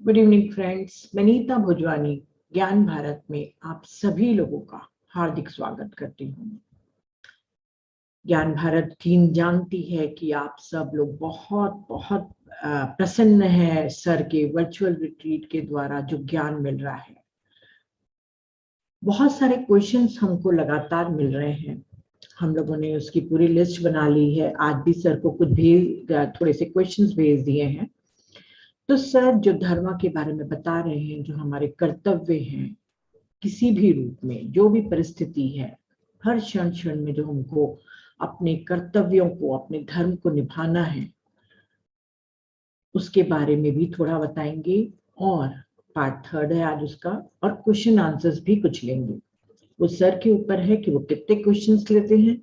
Good evening friends, मैं नीता भुजवानी ज्ञान भारत में आप सभी लोगों का हार्दिक स्वागत करती हूँ। ज्ञान भारत टीम जानती है कि आप सब लोग बहुत बहुत प्रसन्न हैं सर के वर्चुअल रिट्रीट के द्वारा जो ज्ञान मिल रहा है। बहुत सारे क्वेश्चंस हमको लगातार मिल रहे हैं। हम लोगों ने उसकी पूरी लिस्ट बना ली है। आज भी सर को कुछ थोड़े से क्वेश्चंस भेज दिए हैं। तो सर जो धर्म के बारे में बता रहे हैं, जो हमारे कर्तव्य हैं, किसी भी रूप में जो भी परिस्थिति है, हर क्षण क्षण में जो हमको अपने कर्तव्यों को, अपने धर्म को निभाना है, उसके बारे में भी थोड़ा बताएंगे। और पार्ट 3 है आज उसका, और क्वेश्चन आंसर्स भी कुछ लेंगे। वो सर के ऊपर है कि वो कितने क्वेश्चंस लेते हैं।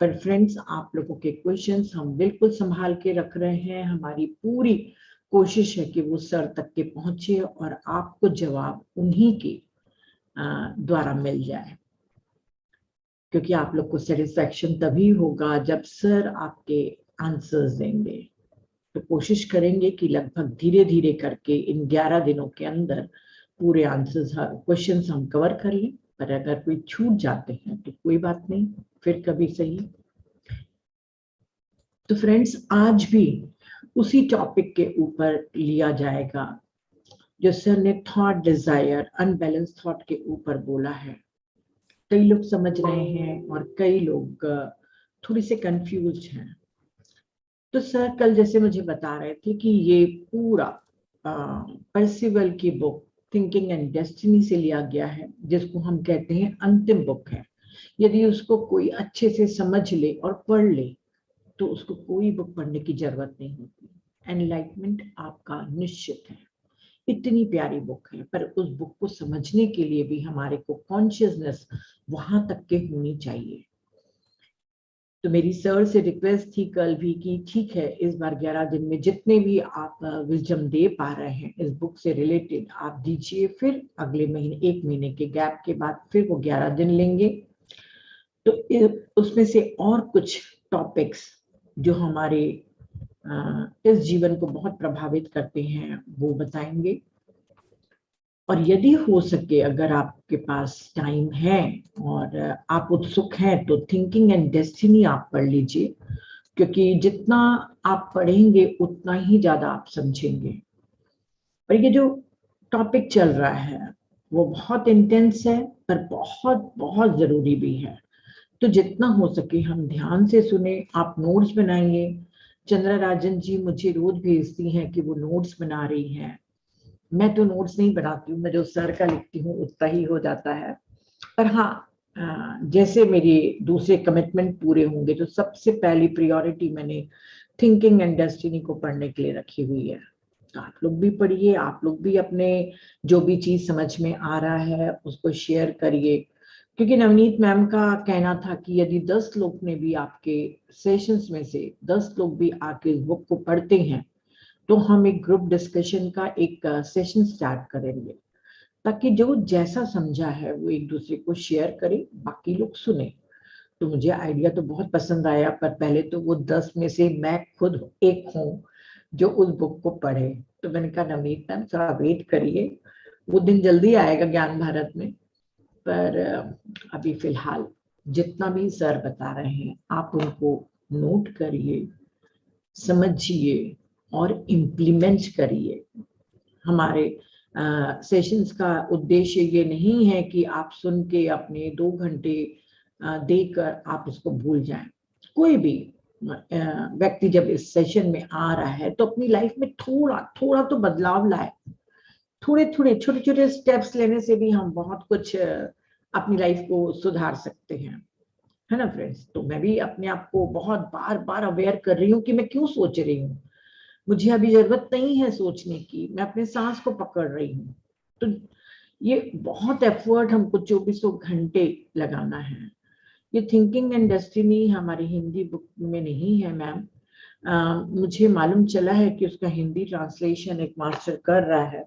पर फ्रेंड्स, आप लोगों के क्वेश्चंस हम बिल्कुल संभाल के रख रहे हैं। हमारी पूरी कोशिश है कि वो सर तक के पहुंचे और आपको जवाब उन्हीं के द्वारा मिल जाए, क्योंकि आप लोग को सेटिस्फैक्शन तभी होगा जब सर आपके आंसर्स देंगे। तो कोशिश करेंगे कि लगभग धीरे धीरे करके इन 11 दिनों के अंदर पूरे आंसर्स, क्वेश्चंस हम कवर कर लें। पर अगर कोई छूट जाते हैं तो कोई बात नहीं, फिर कभी सही। तो फ्रेंड्स, आज भी उसी टॉपिक के ऊपर लिया जाएगा जो सर ने थॉट डिजायर, अनबैलेंस थॉट के ऊपर बोला है। कई लोग समझ रहे हैं और कई लोग थोड़ी से कंफ्यूज हैं। तो सर कल जैसे मुझे बता रहे थे कि ये पूरा पर्सिवल की बुक थिंकिंग एंड डेस्टिनी से लिया गया है, जिसको हम कहते हैं अंतिम बुक है। यदि उसको कोई अच्छे से समझ ले और पढ़ ले तो उसको कोई बुक पढ़ने की जरूरत नहीं होती। एनलाइटमेंट आपका निश्चित है। इतनी प्यारी बुक है, पर उस बुक को समझने के लिए भी हमारे को कॉन्शियसनेस वहां तक के होनी चाहिए। तो मेरी सर से रिक्वेस्ट थी कल भी कि ठीक है, इस बार 11 दिन में जितने भी आप विजडम दे पा रहे हैं इस बुक से रिलेटेड आप दीजिए। फिर अगले महीने, 1 महीने के गैप के बाद फिर वो 11 दिन लेंगे। तो उसमें से और कुछ टॉपिक्स जो हमारे इस जीवन को बहुत प्रभावित करते हैं वो बताएंगे। और यदि हो सके, अगर आपके पास टाइम है और आप उत्सुक हैं, तो थिंकिंग एंड डेस्टिनी आप पढ़ लीजिए, क्योंकि जितना आप पढ़ेंगे उतना ही ज्यादा आप समझेंगे। और ये जो टॉपिक चल रहा है वो बहुत इंटेंस है, पर बहुत बहुत जरूरी भी है। तो जितना हो सके हम ध्यान से सुने। आप नोट्स बनाइए। चंद्रा राजन जी मुझे रोज भेजती हैं कि वो नोट्स बना रही हैं। मैं तो नोट्स नहीं बनाती हूँ, मैं जो सर का लिखती हूँ उतना ही हो जाता है। पर हाँ, जैसे मेरे दूसरे कमिटमेंट पूरे होंगे तो सबसे पहली प्रायोरिटी मैंने थिंकिंग एंड डेस्टिनी को पढ़ने के लिए रखी हुई है। तो आप लोग भी पढ़िए, आप लोग भी अपने जो भी चीज समझ में आ रहा है उसको शेयर करिए। क्योंकि नवनीत मैम का कहना था कि यदि 10 लोग ने भी आपके सेशंस में से 10 लोग भी आके इस बुक को पढ़ते हैं तो हम एक ग्रुप डिस्कशन का एक सेशन स्टार्ट करेंगे, ताकि जो जैसा समझा है वो एक दूसरे को शेयर करे, बाकी लोग सुने। तो मुझे आइडिया तो बहुत पसंद आया, पर पहले तो वो 10 में से मैं खुद एक हूँ जो उस बुक को पढ़े। तो मैंने कहा नवनीत मैम थोड़ा वेट करिए, वो दिन जल्दी आएगा ज्ञान भारत में। पर अभी फिलहाल जितना भी सर बता रहे हैं आप उनको नोट करिए, समझिए और इम्प्लीमेंट करिए। हमारे सेशंस का उद्देश्य ये नहीं है कि आप सुन के अपने 2 घंटे देकर आप उसको भूल जाएं। कोई भी व्यक्ति जब इस सेशन में आ रहा है तो अपनी लाइफ में थोड़ा थोड़ा तो बदलाव लाए। थोड़े थोड़े छोटे छोटे स्टेप्स लेने से भी हम बहुत कुछ अपनी लाइफ को सुधार सकते हैं, है ना फ्रेंड्स। तो मैं भी अपने आप को बहुत बार बार अवेयर कर रही हूँ कि मैं क्यों सोच रही हूँ। मुझे अभी जरूरत नहीं है सोचने की, मैं अपने सांस को पकड़ रही हूँ। तो ये बहुत एफर्ट हमको 24 घंटे लगाना है। ये थिंकिंग एंड डेस्टिनी हमारी हिंदी बुक में नहीं है मैम। मुझे मालूम चला है कि उसका हिंदी ट्रांसलेशन एक मास्टर कर रहा है,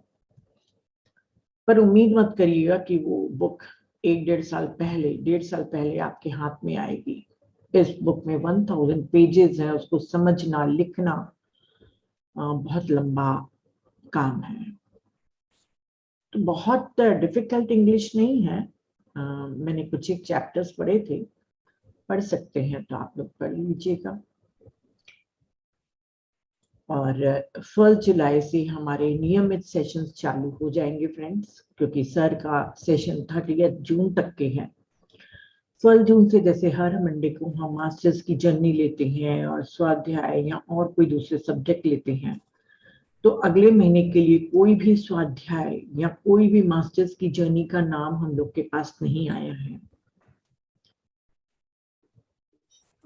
पर उम्मीद मत करिएगा कि वो बुक 1.5 साल पहले आपके हाथ में आएगी। इस बुक में 1000 पेजेस है, उसको समझना लिखना बहुत लंबा काम है। बहुत डिफिकल्ट इंग्लिश नहीं है, मैंने कुछ एक चैप्टर्स पढ़े थे, पढ़ सकते हैं तो आप लोग पढ़ लीजिएगा। और 1 जुलाई से हमारे नियमित सेशंस चालू हो जाएंगे फ्रेंड्स, क्योंकि सर का सेशन 30 जून तक के हैं। 1 जून से जैसे हर मंडे को हम मास्टर्स की जर्नी लेते हैं और स्वाध्याय या और कोई दूसरे सब्जेक्ट लेते हैं, तो अगले महीने के लिए कोई भी स्वाध्याय या कोई भी मास्टर्स की जर्नी का नाम हम लोग के पास नहीं आया है।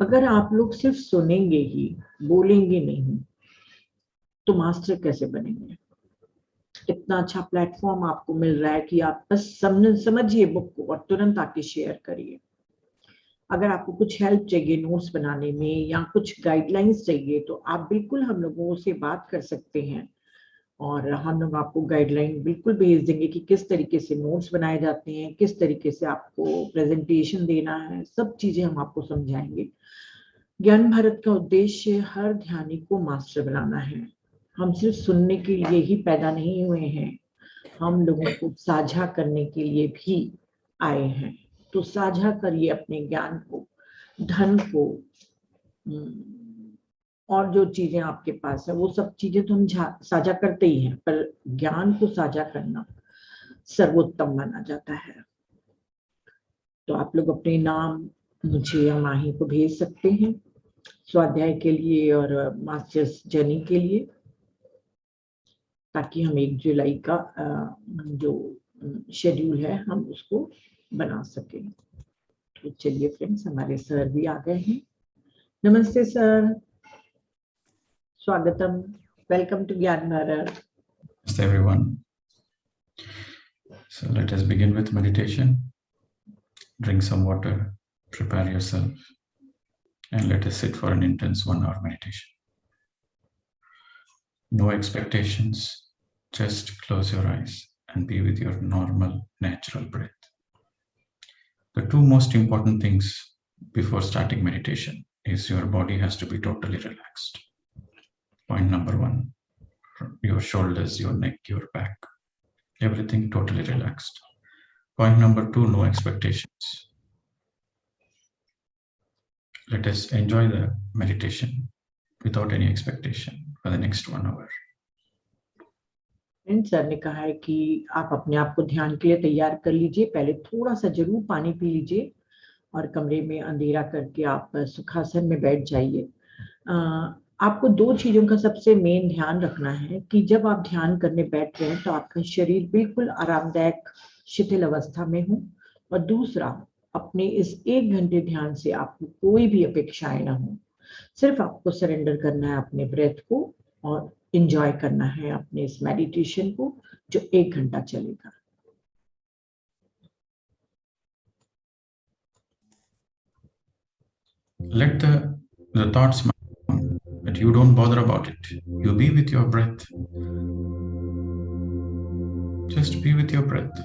अगर आप लोग सिर्फ सुनेंगे ही, बोलेंगे नहीं, तो मास्टर कैसे बनेंगे? इतना अच्छा प्लेटफॉर्म आपको मिल रहा है कि आप बस समझिए बुक को और तुरंत आके शेयर करिए। अगर आपको कुछ हेल्प चाहिए नोट्स बनाने में या कुछ गाइडलाइंस चाहिए, तो आप बिल्कुल हम लोगों से बात कर सकते हैं और हम लोग आपको गाइडलाइन बिल्कुल भेज देंगे कि किस तरीके से नोट्स बनाए जाते हैं, किस तरीके से आपको प्रेजेंटेशन देना है, सब चीजें हम आपको समझाएंगे। ज्ञान भारत का उद्देश्य हर ध्यानी को मास्टर बनाना है। हम सिर्फ सुनने के लिए ही पैदा नहीं हुए हैं, हम लोगों को साझा करने के लिए भी आए हैं। तो साझा करिए अपने ज्ञान को, धन को, और जो चीजें आपके पास है वो सब चीजें तो हम साझा करते ही हैं, पर ज्ञान को साझा करना सर्वोत्तम माना जाता है। तो आप लोग अपने नाम मुझे या माही को भेज सकते हैं स्वाध्याय के लिए और मास्टर्स जर्नी के लिए, ताकि हम 1 जुलाई का जो शेड्यूल है हम उसको बना सकें। तो चलिए फ्रेंड्स, हमारे सर भी आ गए हैं। नमस्ते सर, स्वागतम, वेलकम टू ज्ञान Bharat. Namaste everyone. So let us begin with meditation. Drink some water, prepare yourself, and let us sit for an intense 1-hour meditation. No expectations, just close your eyes and be with your normal, natural breath. The 2 most important things before starting meditation is your body has to be totally relaxed. Point number 1, your shoulders, your neck, your back, everything totally relaxed. Point number 2, no expectations. Let us enjoy the meditation without any expectation for the next 1 hour. Sir ने कहा है कि आप अपने आप को ध्यान के लिए तैयार कर लीजिए, पहले थोड़ा सा जरूर पानी पी लीजिए और कमरे में अंधेरा करके आप सुखासन में बैठ जाइए। आपको 2 चीजों का सबसे मेन ध्यान रखना है कि जब आप ध्यान करने बैठ रहे हैं तो आपका शरीर बिल्कुल आरामदायक शिथिल अवस्था में हो, और दूसरा, अपने इस 1 घंटे ध्यान से आपको कोई भी अपेक्षाएं ना हो। सिर्फ आपको सरेंडर करना है अपने ब्रेथ को और एंजॉय करना है अपने इस मेडिटेशन को जो 1 घंटा चलेगा। Let the thoughts come, but you don't bother about it. You be with your breath. Just be with your breath.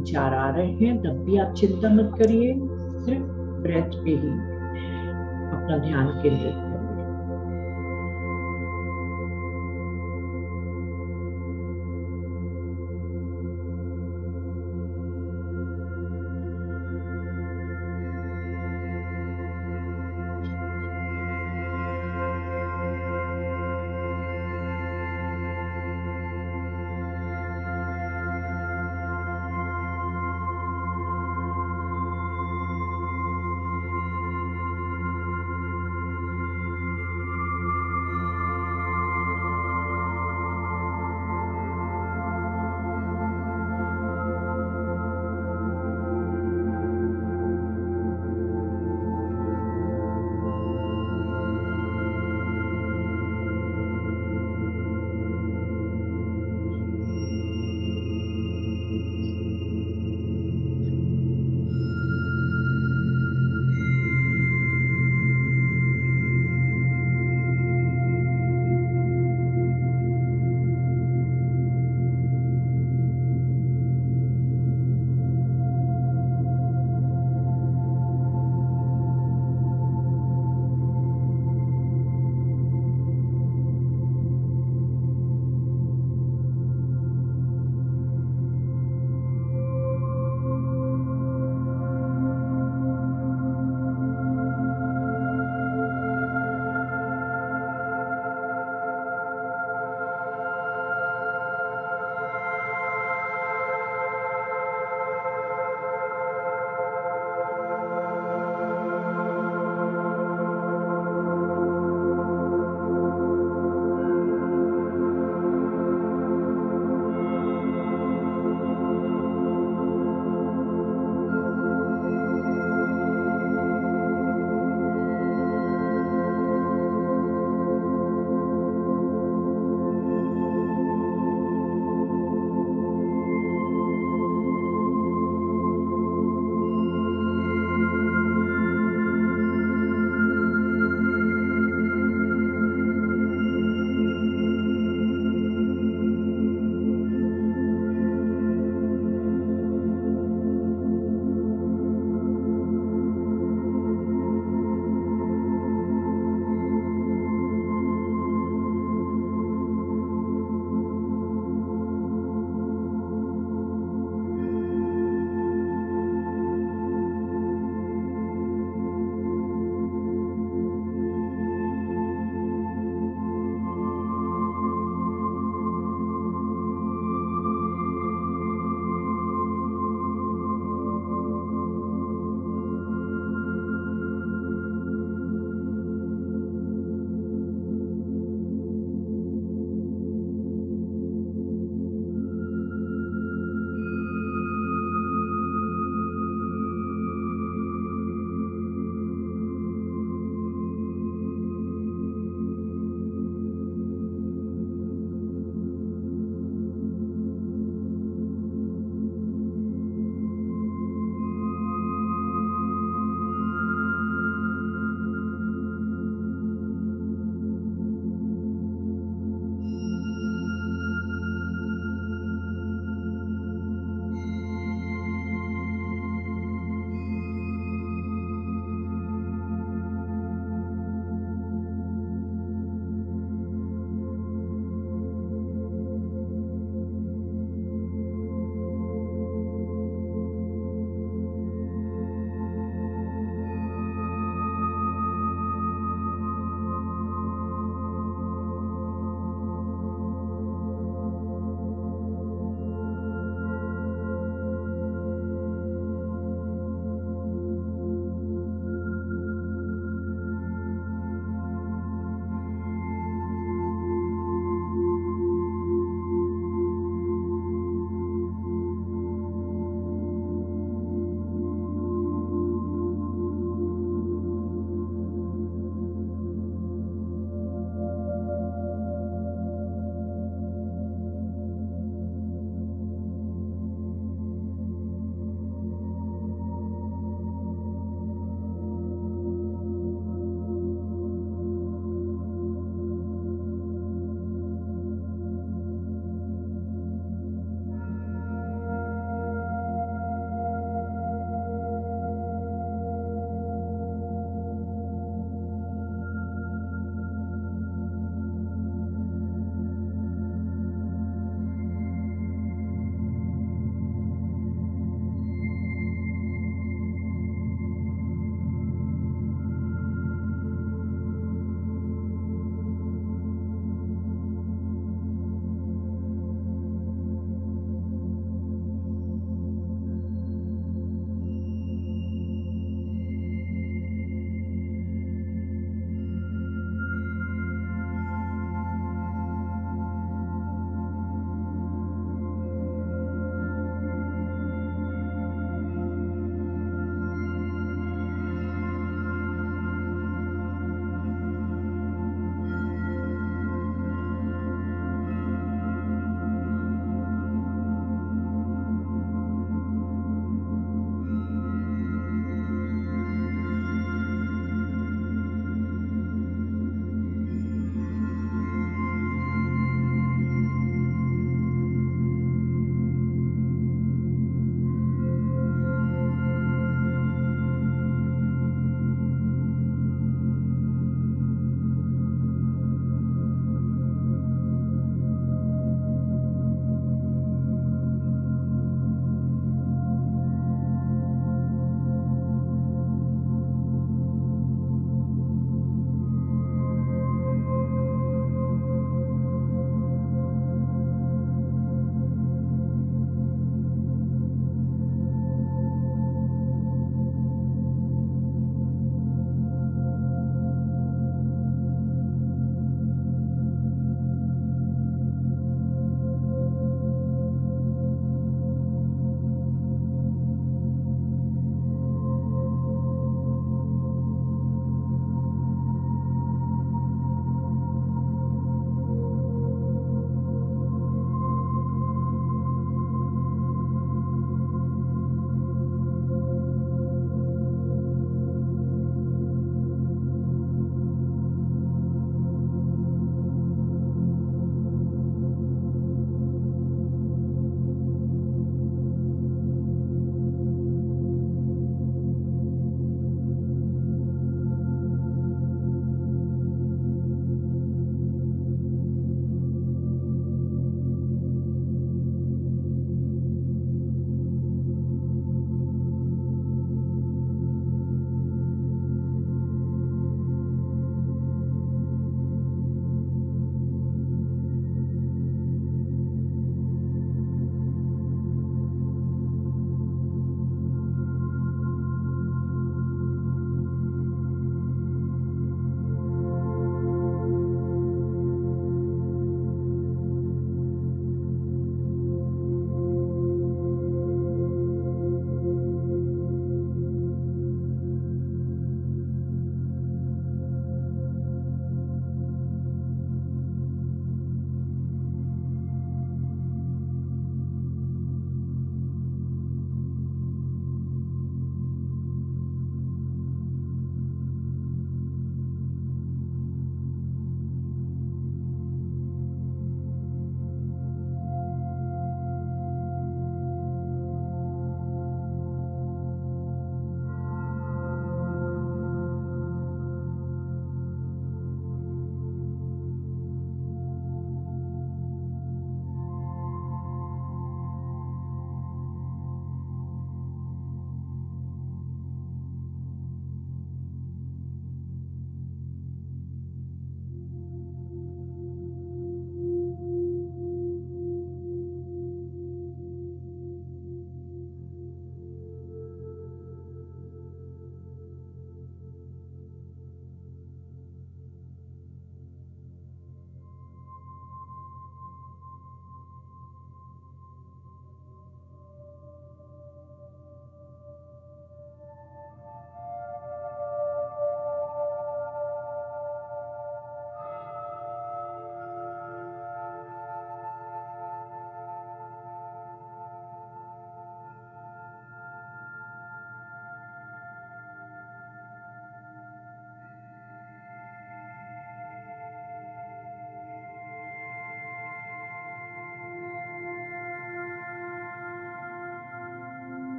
विचार आ रहे हैं तब भी आप चिंता मत करिए, सिर्फ ब्रेथ पे ही अपना ध्यान केंद्रित करिए।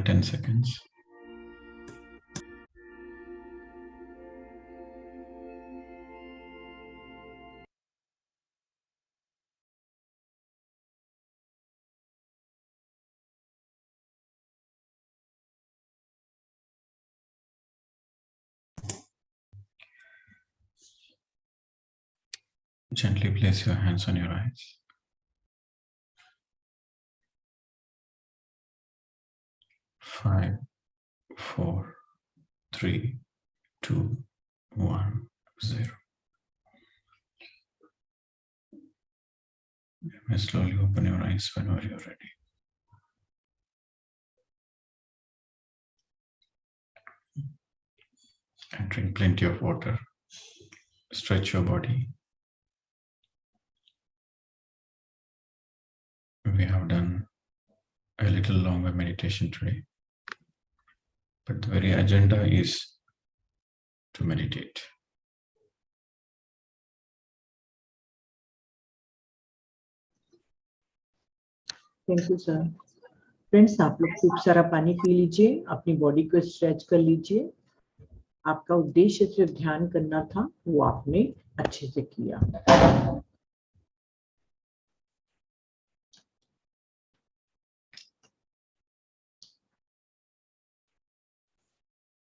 10 seconds. Gently place your hands on your eyes. 5, 4, 3, 2, 1, 0. You may slowly open your eyes whenever you're ready. And drink plenty of water. Stretch your body. We have done a little longer meditation today, but the very agenda is to meditate. Thank you sir. Friends, आप लोग खूब सारा पानी P लीजिए, अपनी body को stretch कर लीजिए। आपका उद्देश्य सिर्फ ध्यान करना था, वो आपने अच्छे से किया।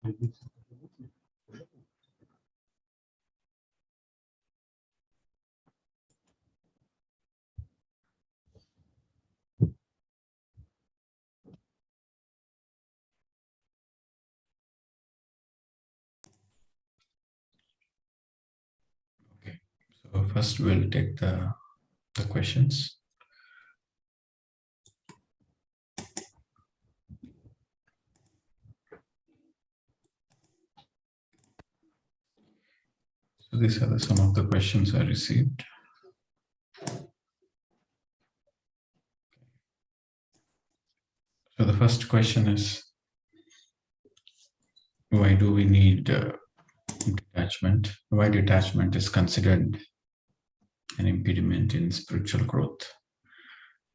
Okay, so first we'll take the questions. So these are some of the questions I received. So the first question is, why do we need detachment? Why detachment is considered an impediment in spiritual growth?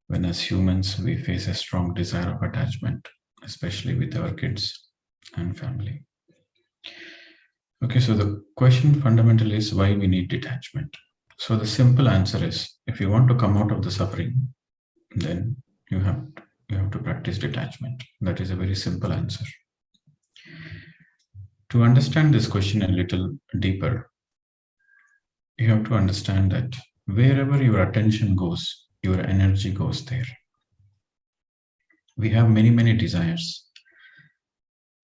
When as humans we face a strong desire of attachment, especially with our kids and family. Okay, so the question fundamentally is why we need detachment. So the simple answer is, if you want to come out of the suffering, then you have to practice detachment. That is a very simple answer. To understand this question a little deeper, you have to understand that wherever your attention goes, your energy goes there. We have many desires,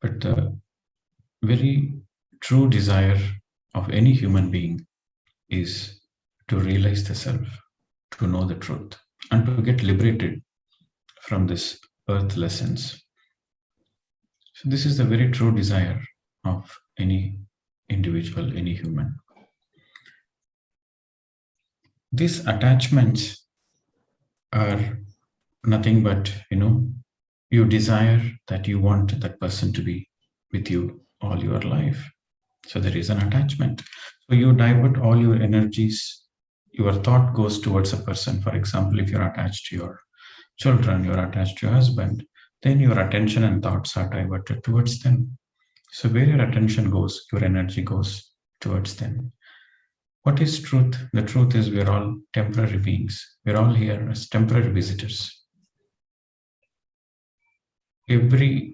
but the very true desire of any human being is to realize the self, to know the truth, and to get liberated from this earth lessons. So this is the very true desire of any individual, any human. These attachments are nothing but, you desire that you want that person to be with you all your life. So there is an attachment. So you divert all your energies. Your thought goes towards a person. For example, if you're attached to your children, you're attached to your husband, then your attention and thoughts are diverted towards them. So where your attention goes, your energy goes towards them. What is truth? The truth is we're all temporary beings. We're all here as temporary visitors. Every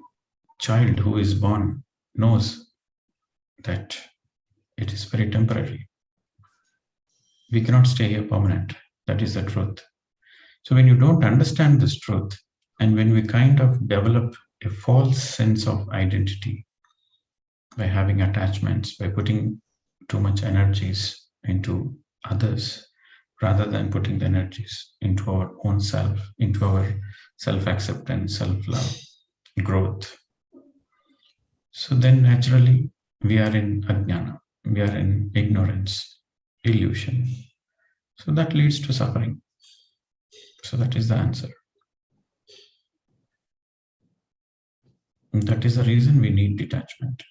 child who is born knows that it is very temporary. We cannot stay here permanent. That is the truth. So when you don't understand this truth, and when we kind of develop a false sense of identity by having attachments, by putting too much energies into others, rather than putting the energies into our own self, into our self-acceptance, self-love, growth. So then naturally we are in ajnana, we are in ignorance, illusion. So that leads to suffering. So that is the answer. And that is the reason we need detachment.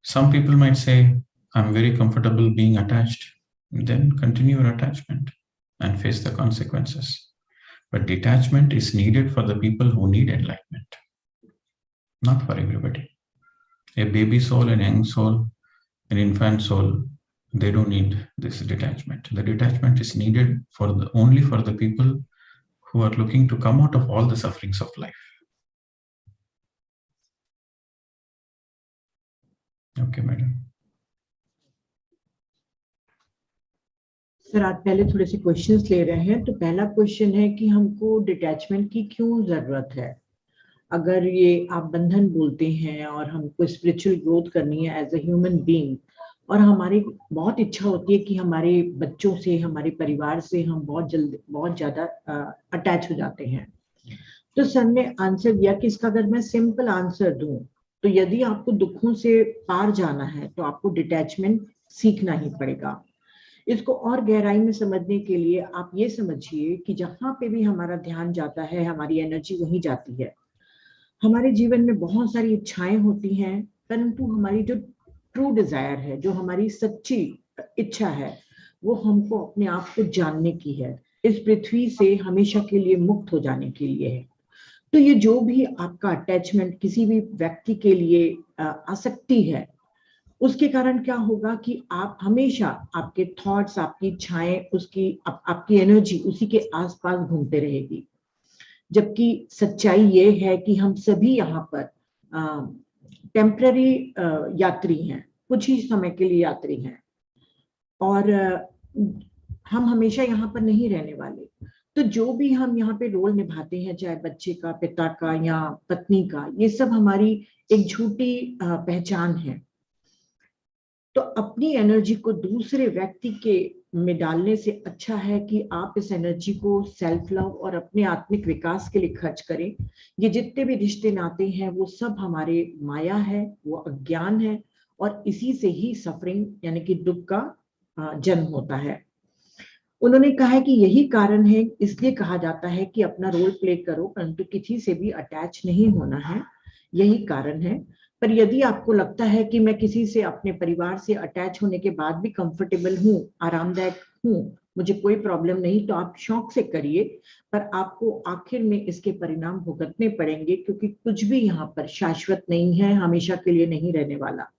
Some people might say, I'm very comfortable being attached. Then continue your attachment and face the consequences. But detachment is needed for the people who need enlightenment, not for everybody. A baby soul, an young soul, an infant soul, they don't need this detachment. The detachment is needed only for the people who are looking to come out of all the sufferings of life. Okay, madam. Sir आज पहले थोड़े से questions ले रहे हैं। तो पहला question है कि हमको डिटैचमेंट की क्यों जरूरत है? अगर ये आप बंधन बोलते हैं और हमको स्पिरिचुअल ग्रोथ करनी है एज ए ह्यूमन बीइंग, और हमारी बहुत इच्छा होती है कि हमारे बच्चों से, हमारे परिवार से हम बहुत ज्यादा अटैच हो जाते हैं, तो सर ने आंसर दिया कि इसका अगर मैं सिंपल आंसर दूं तो यदि आपको दुखों से पार जाना है तो आपको डिटैचमेंट सीखना ही पड़ेगा। इसको और गहराई में समझने के लिए आप ये समझिए कि जहां पे भी हमारा ध्यान जाता है, हमारी एनर्जी वहीं जाती है। हमारे जीवन में बहुत सारी इच्छाएं होती हैं, परंतु हमारी जो ट्रू डिजायर है, जो हमारी सच्ची इच्छा है, वो हमको अपने आप को जानने की है, इस पृथ्वी से हमेशा के लिए मुक्त हो जाने के लिए है। तो ये जो भी आपका अटैचमेंट किसी भी व्यक्ति के लिए आसक्ति है, उसके कारण क्या होगा कि आप हमेशा आपके थॉट्स, आपकी इच्छाएं, आपकी एनर्जी उसी के आसपास घूमते रहेगी। जबकि सच्चाई ये है कि हम सभी यहाँ पर टेम्पररी यात्री हैं, कुछ ही समय के लिए यात्री हैं, और हम हमेशा यहाँ पर नहीं रहने वाले। तो जो भी हम यहाँ पे रोल निभाते हैं, चाहे बच्चे का, पिता का या पत्नी का, ये सब हमारी एक झूठी पहचान है। तो अपनी एनर्जी को दूसरे व्यक्ति के में डालने से अच्छा है कि आप इस एनर्जी को सेल्फ लव और अपने आत्मिक विकास के लिए खर्च करें। ये जितने भी रिश्ते नाते हैं वो सब हमारे माया है, वो अज्ञान है, और इसी से ही सफरिंग यानी कि दुख का जन्म होता है। उन्होंने कहा है कि यही कारण है, इसलिए कहा जाता है कि अपना रोल प्ले करो परंतु किसी से भी अटैच नहीं होना है, यही कारण है। पर यदि आपको लगता है कि मैं किसी से, अपने परिवार से अटैच होने के बाद भी कंफर्टेबल हूँ, आरामदायक हूँ, मुझे कोई प्रॉब्लम नहीं, तो आप शौक से करिए, पर आपको आखिर में इसके परिणाम भुगतने पड़ेंगे, क्योंकि कुछ भी यहाँ पर शाश्वत नहीं है, हमेशा के लिए नहीं रहने वाला।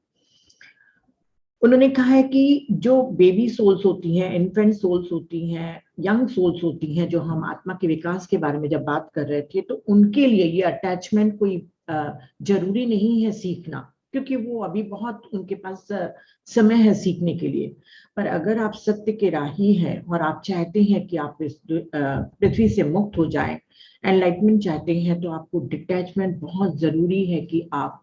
उन्होंने कहा है कि जो बेबी सोल्स होती हैं, इन्फेंट सोल्स होती हैं, यंग सोल्स होती हैं, जो हम आत्मा के विकास के बारे में जब बात कर रहे थे, तो उनके लिए ये अटैचमेंट कोई जरूरी नहीं है सीखना, क्योंकि वो अभी बहुत उनके पास समय है सीखने के लिए। पर अगर आप सत्य के राही हैं और आप चाहते हैं कि आप इस पृथ्वी से मुक्त हो जाएं, एनलाइटमेंट चाहते हैं, तो आपको डिटैचमेंट बहुत जरूरी है कि आप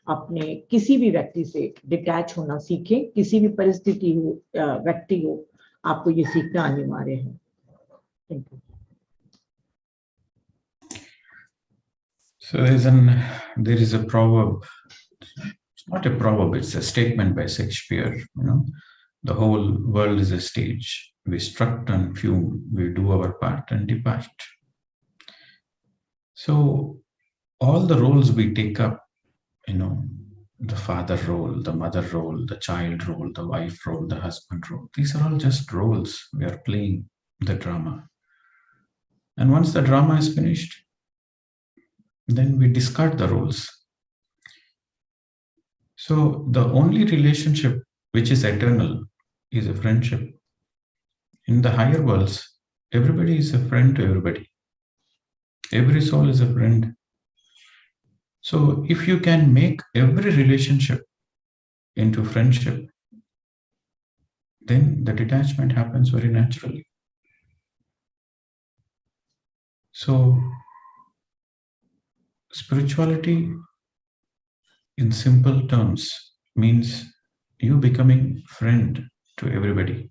अपने किसी भी व्यक्ति से डिटैच होना सीखें। किसी भी परिस्थिति हो, व्यक्ति हो, आपको ये सीखना अनिवार्य है। Thank you. So there is a proverb. It's not a proverb, it's a statement by Shakespeare. The whole world is a stage. We strut and fume, we do our part and depart. So all the roles we take up, the father role, the mother role, the child role, the wife role, the husband role, these are all just roles. We are playing the drama. And once the drama is finished, then we discard the roles. So the only relationship which is eternal is a friendship. In the higher worlds, everybody is a friend to everybody. Every soul is a friend. So if you can make every relationship into friendship, then the detachment happens very naturally. So spirituality, in simple terms, means you becoming friend to everybody.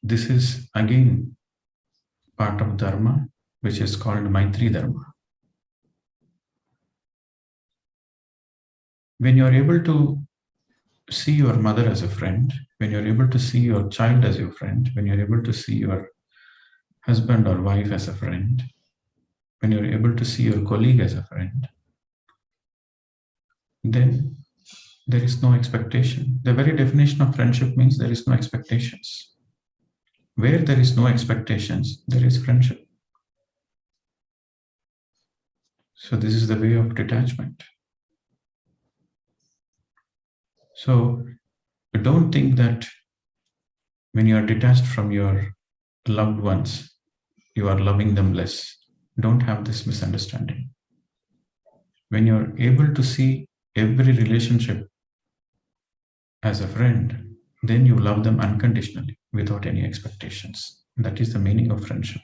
This is again part of Dharma, which is called Maitri Dharma. When you are able to see your mother as a friend, when you're able to see your child as your friend, when you're able to see your husband or wife as a friend, when you're able to see your colleague as a friend, then there is no expectation. The very definition of friendship means there is no expectations. Where there is no expectations, there is friendship. So this is the way of detachment. So don't think that when you are detached from your loved ones, you are loving them less. Don't have this misunderstanding. When you're able to see every relationship as a friend, then you love them unconditionally without any expectations. That is the meaning of friendship.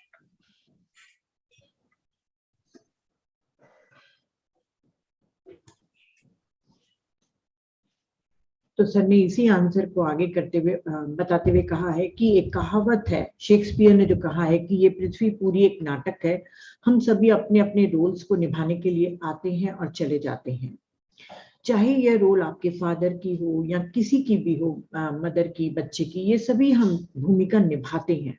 तो sir ने इसी answer को आगे करते हुए बताते हुए कहा है कि एक कहावत है, शेक्सपियर ने जो कहा है कि ये पृथ्वी पूरी एक नाटक है, हम सभी अपने अपने रोल्स को निभाने के लिए आते हैं और चले जाते हैं। चाहे यह रोल आपके फादर की हो या किसी की भी हो, मदर की, बच्चे की, ये सभी हम भूमिका निभाते हैं।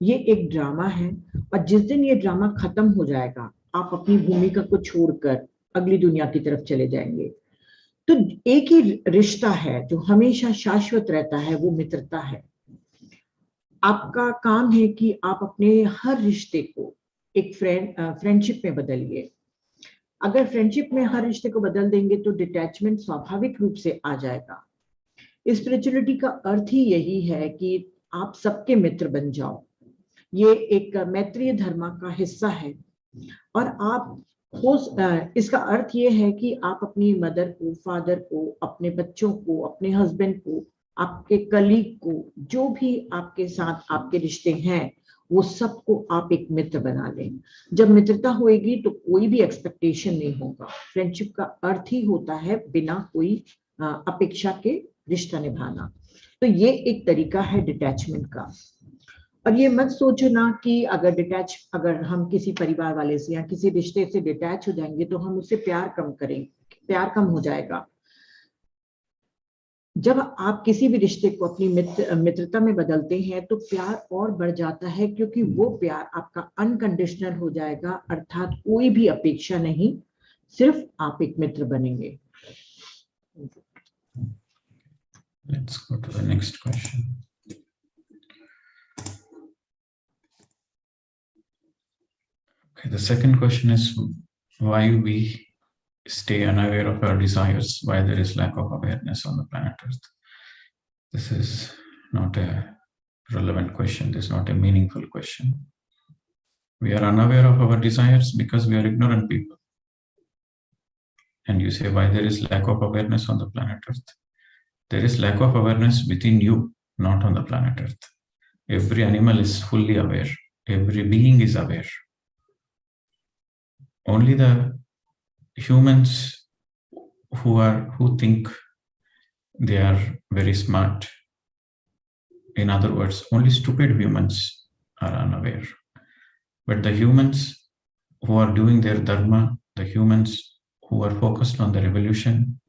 ये एक ड्रामा है और जिस दिन ये ड्रामा खत्म हो जाएगा, आप अपनी भूमिका को छोड़कर अगली दुनिया की तरफ चले जाएंगे। तो एक ही रिश्ता है जो हमेशा शाश्वत रहता है, वो मित्रता है। आपका काम है कि आप अपने हर रिश्ते को एक फ्रेंडशिप में बदलिए। अगर फ्रेंडशिप में हर रिश्ते को बदल देंगे तो डिटैचमेंट स्वाभाविक रूप से आ जाएगा। स्पिरिचुअलिटी का अर्थ ही यही है कि आप सबके मित्र बन जाओ। ये एक मैत्रीय धर्म का हिस्सा है और आप इसका अर्थ ये है कि आप अपनी मदर को, फादर को, अपने बच्चों को, अपने हस्बैंड को, आपके कलीग को, जो भी आपके साथ आपके रिश्ते हैं, वो सबको आप एक मित्र बना लें। जब मित्रता होगी तो कोई भी एक्सपेक्टेशन नहीं होगा। फ्रेंडशिप का अर्थ ही होता है बिना कोई अपेक्षा के रिश्ता निभाना। तो ये एक तरीका है डिटैचमेंट का। और ये मत सोचना कि अगर हम किसी परिवार वाले से या किसी रिश्ते से डिटैच हो जाएंगे तो हम उससे प्यार कम करेंगे, प्यार कम हो जाएगा। जब आप किसी भी रिश्ते को अपनी मित्रता में बदलते हैं तो प्यार और बढ़ जाता है, क्योंकि वो प्यार आपका अनकंडीशनल हो जाएगा, अर्थात कोई भी अपेक्षा नहीं, सिर्फ आप एक मित्र बनेंगे। Let's go to the next question. Okay, the second question is why we stay unaware of our desires, why there is lack of awareness on the planet Earth. This is not a relevant question. This is not a meaningful question. We are unaware of our desires because we are ignorant people. And you say why there is lack of awareness on the planet Earth. There is lack of awareness within you, not on the planet Earth. Every animal is fully aware. Every being is aware. Only the humans who think they are very smart, in other words, only stupid humans are unaware. But the humans who are doing their dharma, the humans who are focused on the revolution,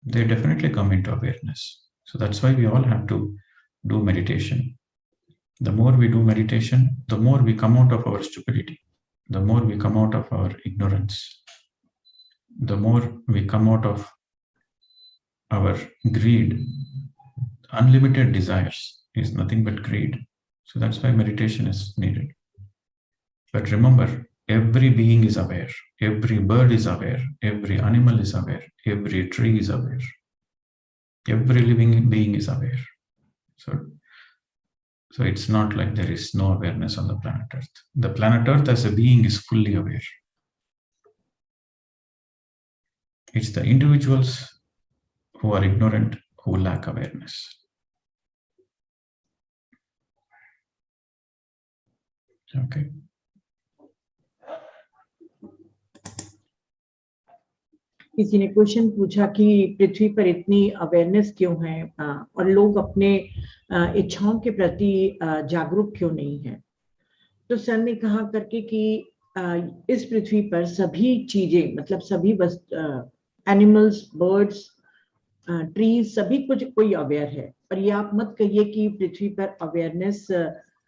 they definitely come into awareness. So that's why we all have to do meditation. The more we do meditation, the more we come out of our stupidity, the more we come out of our ignorance, the more we come out of our greed. Unlimited desires is nothing but greed. So that's why meditation is needed. But remember, every being is aware, every bird is aware, every animal is aware, every tree is aware, every living being is aware. So it's not like there is no awareness on the planet Earth. The planet Earth as a being is fully aware. It's the individuals who are ignorant who lack awareness. Okay. किसी ने question पूछा कि पृथ्वी पर इतनी awareness क्यों है और लोग अपने इच्छाओं के प्रति जागरूक क्यों नहीं है। तो सर ने कहा करके कि इस पृथ्वी पर सभी चीजें, मतलब सभी एनिमल्स, बर्ड्स, ट्रीज, सभी कुछ कोई अवेयर है। और ये आप मत कहिए कि पृथ्वी पर अवेयरनेस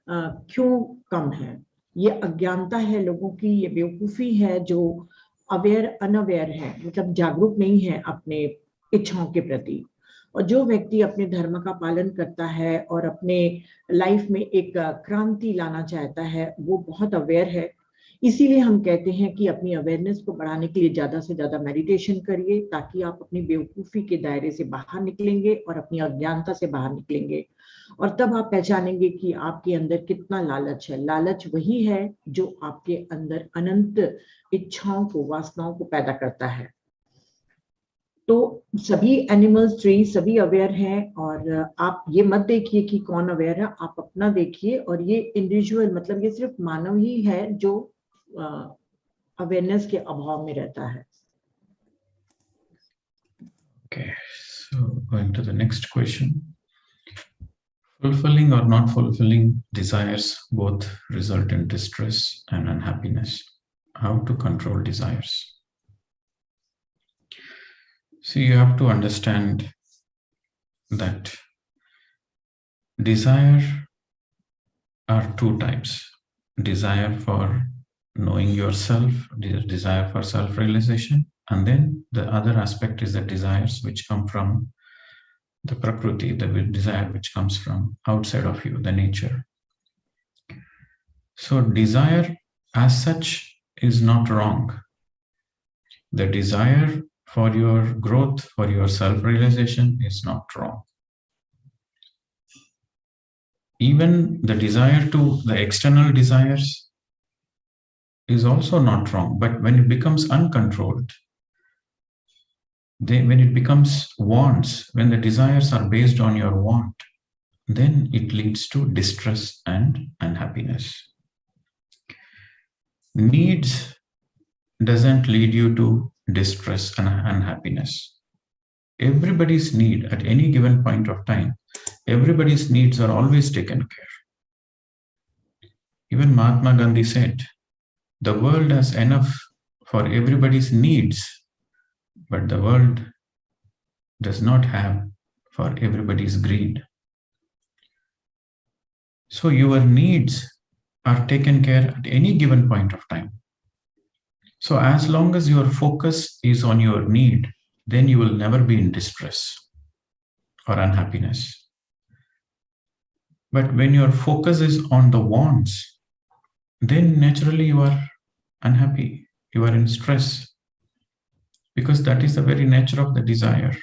क्यों कम है। ये अज्ञानता है लोगों की, ये बेवकूफी है जो अवेयर अनअवेयर है, मतलब जागरूक नहीं है अपने इच्छाओं के प्रति। और जो व्यक्ति अपने धर्म का पालन करता है और अपने लाइफ में एक क्रांति लाना चाहता है, वो बहुत अवेयर है। इसीलिए हम कहते हैं कि अपनी अवेयरनेस को बढ़ाने के लिए ज्यादा से ज्यादा मेडिटेशन करिए, ताकि आप अपनी बेवकूफी के दायरे से बाहर निकलेंगे और अपनी अज्ञानता से बाहर निकलेंगे। और तब आप पहचानेंगे कि आपके अंदर कितना लालच है। लालच वही है जो आपके अंदर अनंत इच्छाओं को, वासनाओं को पैदा करता है। तो सभी एनिमल्स, ट्री सभी अवेयर हैं। और आप ये मत देखिए कि कौन अवेयर है, आप अपना देखिए। और ये इंडिविजुअल, मतलब ये सिर्फ मानव ही है जो अवेयरनेस के अभाव में रहता है। Okay, so going to the next question. Fulfilling or not fulfilling desires both result in distress and unhappiness. How to control desires? So you have to understand that desire are two types. Desire for knowing yourself, desire for self-realization, and then the other aspect is the desires which come from the prakriti, the desire which comes from outside of you, the nature. So desire as such is not wrong. The desire for your growth, for your self-realization is not wrong. Even the desire to the external desires is also not wrong, but when it becomes uncontrolled, when it becomes wants, when the desires are based on your want, then it leads to distress and unhappiness. Needs doesn't lead you to distress and unhappiness. Everybody's need at any given point of time, everybody's needs are always taken care. Even Mahatma Gandhi said, the world has enough for everybody's needs, but the world does not have for everybody's greed. So your needs are taken care at any given point of time. So as long as your focus is on your need, then you will never be in distress or unhappiness. But when your focus is on the wants, then naturally you are unhappy, you are in stress, because that is the very nature of the desire.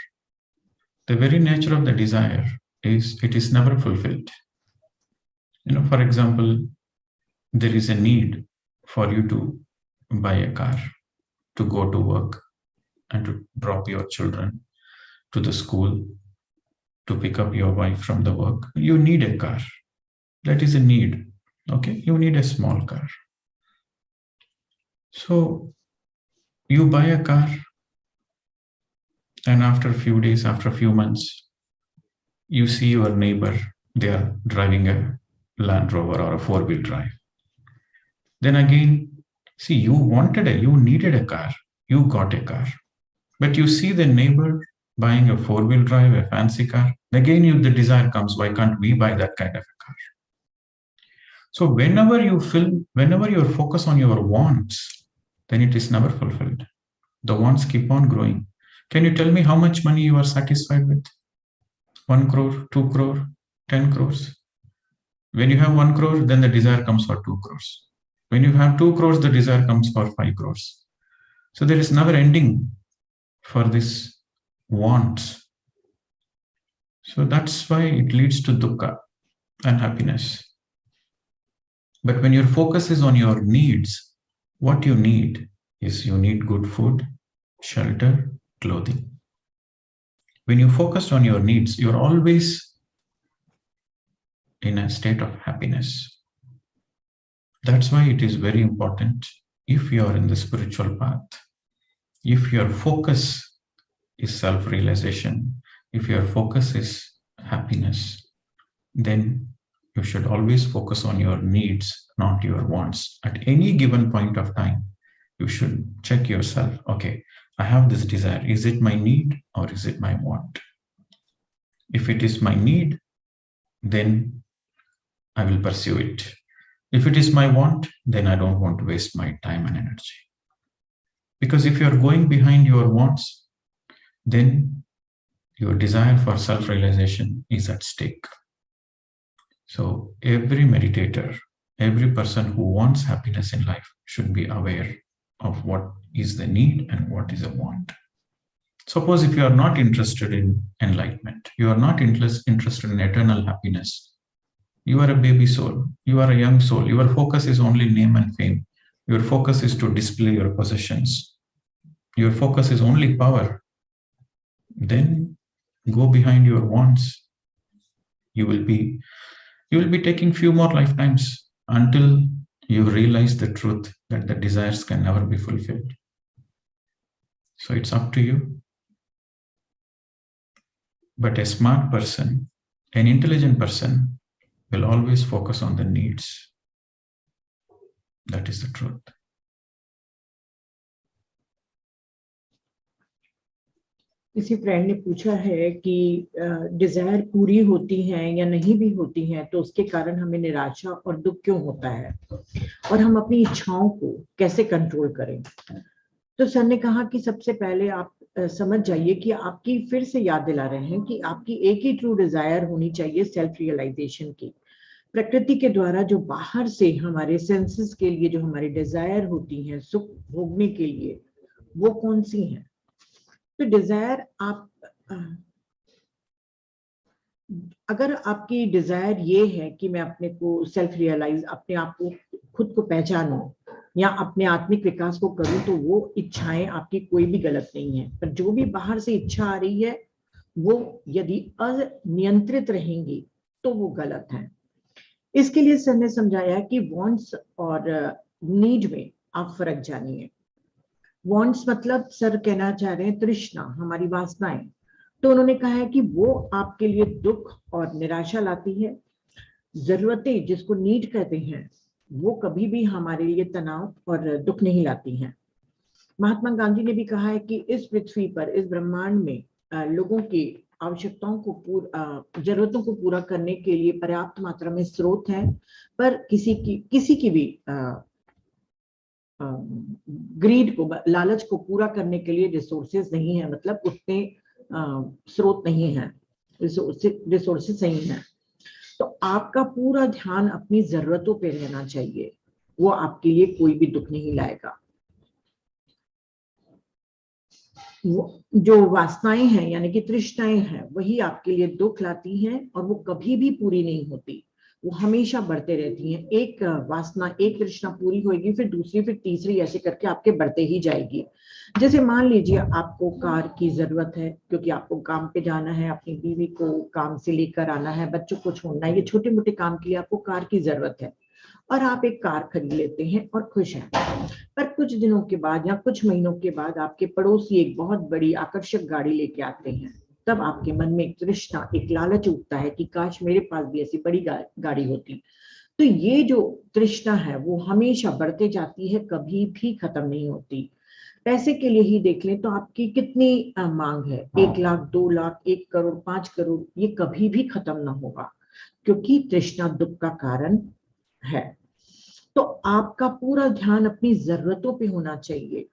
The very nature of the desire is it is never fulfilled. For example, there is a need for you to buy a car, to go to work, and to drop your children to the school, to pick up your wife from the work. You need a car. That is a need. Okay, you need a small car. So you buy a car, and after a few days, after a few months, you see your neighbor, they are driving a Land Rover or a four-wheel drive. Then again, see, you needed a car, you got a car. But you see the neighbor buying a four-wheel drive, a fancy car. Again, the desire comes, why can't we buy that kind of a car? So whenever you focus on your wants, then it is never fulfilled. The wants keep on growing. Can you tell me how much money you are satisfied with? 1 crore, 2 crore, 10 crores. When you have 1 crore, then the desire comes for 2 crores. When you have 2 crores, the desire comes for 5 crores. So there is never ending for this wants. So that's why it leads to dukkha and happiness. But when your focus is on your needs, what you need is you need good food, shelter, clothing. When you focus on your needs, you're always in a state of happiness. That's why it is very important, if you are in the spiritual path, if your focus is self-realization, if your focus is happiness, then you should always focus on your needs, not your wants. At any given point of time, you should check yourself, okay, I have this desire. Is it my need or is it my want? If it is my need, then I will pursue it. If it is my want, then I don't want to waste my time and energy. Because if you are going behind your wants, then your desire for self-realization is at stake. So every meditator, every person who wants happiness in life should be aware of what is the need and what is a want. Suppose if you are not interested in enlightenment, you are not interested in eternal happiness, you are a baby soul, you are a young soul, your focus is only name and fame, your focus is to display your possessions, your focus is only power, then go behind your wants. You will be taking few more lifetimes until you realize the truth that the desires can never be fulfilled. So it's up to you. But a smart person, an intelligent person, will always focus on the needs. That is the truth. किसी friend ने पूछा है कि Dzire पूरी होती हैं या नहीं भी होती हैं तो उसके कारण हमें निराशा और दुख क्यों होता है और हम अपनी इच्छाओं को कैसे कंट्रोल करें। तो सर ने कहा कि सबसे पहले आप समझ जाइए कि आपकी, फिर से याद दिला रहे हैं कि आपकी एक ही ट्रू डिजायर होनी चाहिए, सेल्फ रियलाइजेशन की। प्रकृति के द्वारा जो बाहर से हमारे सेंसेस के लिए जो हमारी डिजायर होती हैं सुख भोगने के लिए, वो कौन सी हैं। तो डिजायर आप, अगर आपकी डिजायर ये है कि मैं अपने को सेल्फ रियलाइज, अपने आप को, खुद को पहचानूं या अपने आत्मिक विकास को करूं, तो वो इच्छाएं आपकी कोई भी गलत नहीं है। पर जो भी बाहर से इच्छा आ रही है वो यदि अनियंत्रित रहेंगी तो वो गलत है। इसके लिए सर ने समझाया कि वांट्स और नीड में आप फर्क जानिए। वांट्स मतलब सर कहना चाह रहे हैं तृष्णा, हमारी वासनाएं। तो उन्होंने कहा है कि वो आपके लिए दुख और निराशा लाती है। जरूरतें, जिसको नीड कहते हैं, वो कभी भी हमारे लिए तनाव और दुख नहीं लाती हैं। महात्मा गांधी ने भी कहा है कि इस पृथ्वी पर, इस ब्रह्मांड में लोगों की आवश्यकताओं को जरूरतों को पूरा करने के लिए पर्याप्त मात्रा में स्रोत हैं, पर किसी की भी ग्रीड को, लालच को पूरा करने के लिए रिसोर्सेज नहीं है, मतलब उतने स्रोत नहीं है, रिसोर्सेज नहीं है। तो आपका पूरा ध्यान अपनी जरूरतों पे रहना चाहिए, वो आपके लिए कोई भी दुख नहीं लाएगा। जो वासनाएं हैं यानी कि तृष्णाएं हैं, वही आपके लिए दुख लाती हैं और वो कभी भी पूरी नहीं होती, वो हमेशा बढ़ते रहती हैं। एक वासना, एक तृष्णा पूरी होगी, फिर दूसरी, फिर तीसरी, ऐसे करके आपके बढ़ते ही जाएगी। जैसे मान लीजिए आपको कार की जरूरत है क्योंकि आपको काम पे जाना है, अपनी बीवी को काम से लेकर आना है, बच्चों को छोड़ना है, ये छोटे मोटे काम के लिए आपको कार की जरूरत है और आप एक कार खरीद लेते हैं और खुश हैं। पर कुछ दिनों के बाद या कुछ महीनों के बाद आपके पड़ोसी एक बहुत बड़ी आकर्षक गाड़ी लेके आते हैं, तब आपके मन में एक तृष्णा, एक लालच उठता है कि काश मेरे पास भी ऐसी बड़ी गाड़ी होती। तो ये जो तृष्णा है वो हमेशा बढ़ते जाती है, कभी भी खत्म नहीं होती। पैसे के लिए ही देख लें तो आपकी कितनी मांग है, 1 लाख, 2 लाख, 1 करोड़, 5 करोड़, ये कभी भी खत्म ना होगा, क्योंकि तृष्णा दुख का कारण है। तो आपका पूरा ध्यान अपनी जरूरतों पे होना चाहिए।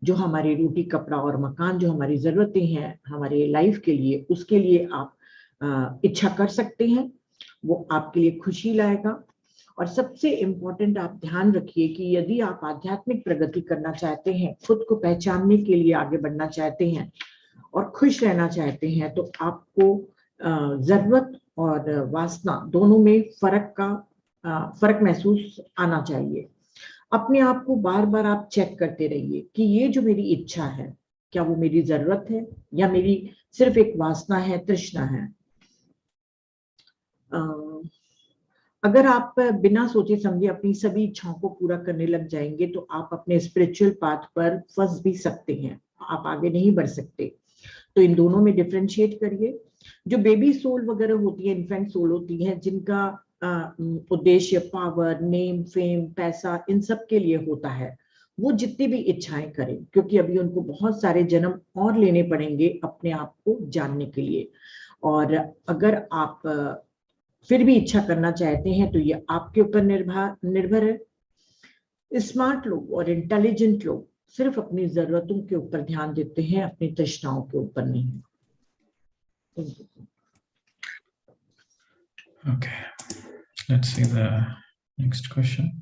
जो हमारी रोटी, कपड़ा और मकान, जो हमारी जरूरतें हैं हमारे लाइफ के लिए, उसके लिए आप इच्छा कर सकते हैं, वो आपके लिए खुशी लाएगा। और सबसे इम्पोर्टेंट आप ध्यान रखिए कि यदि आप आध्यात्मिक प्रगति करना चाहते हैं, खुद को पहचानने के लिए आगे बढ़ना चाहते हैं और खुश रहना चाहते हैं, तो आपको जरूरत और वासना दोनों में फर्क महसूस आना चाहिए। अपने आप को बार बार आप चेक करते रहिए कि ये जो मेरी इच्छा है, क्या वो मेरी जरूरत है या मेरी सिर्फ एक वासना है, तृष्णा है। अगर आप बिना सोचे समझे अपनी सभी इच्छाओं को पूरा करने लग जाएंगे तो आप अपने स्पिरिचुअल पाथ पर फंस भी सकते हैं, आप आगे नहीं बढ़ सकते। तो इन दोनों में डिफरेंशिएट करिए। जो बेबी सोल वगैरह होती है, इन्फेंट सोल होती है, जिनका उद्देश्य पावर, नेम, फेम, पैसा, इन सब के लिए होता है, वो जितनी भी इच्छाएं करें, क्योंकि अभी उनको बहुत सारे जन्म और लेने पड़ेंगे अपने आप को जानने के लिए। और अगर आप फिर भी इच्छा करना चाहते हैं तो ये आपके ऊपर निर्भर है। स्मार्ट लोग और इंटेलिजेंट लोग सिर्फ अपनी जरूरतों के ऊपर ध्यान देते हैं, अपनी तृष्णाओं के ऊपर नहीं। Thank you. Okay, let's see the next question.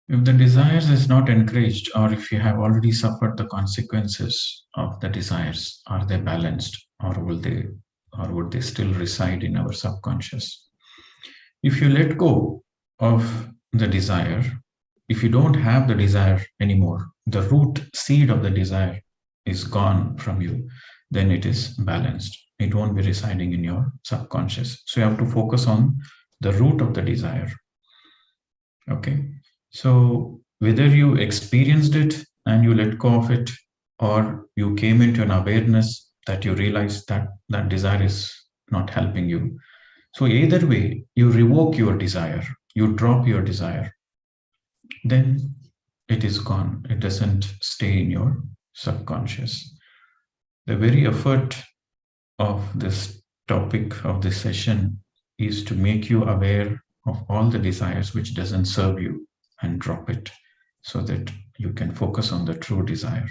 If the desires is not encouraged, or if you have already suffered the consequences of the desires, are they balanced, or would they still reside in our subconscious? If you let go of the desire, if you don't have the desire anymore, the root seed of the desire is gone from you, then it is balanced. It won't be residing in your subconscious. So you have to focus on the root of the desire. Okay. So whether you experienced it and you let go of it, or you came into an awareness that you realized that that desire is not helping you. So either way, you revoke your desire, you drop your desire, then it is gone. It doesn't stay in your subconscious. The very effort of this topic of this session is to make you aware of all the desires which doesn't serve you and drop it, so that you can focus on the true desire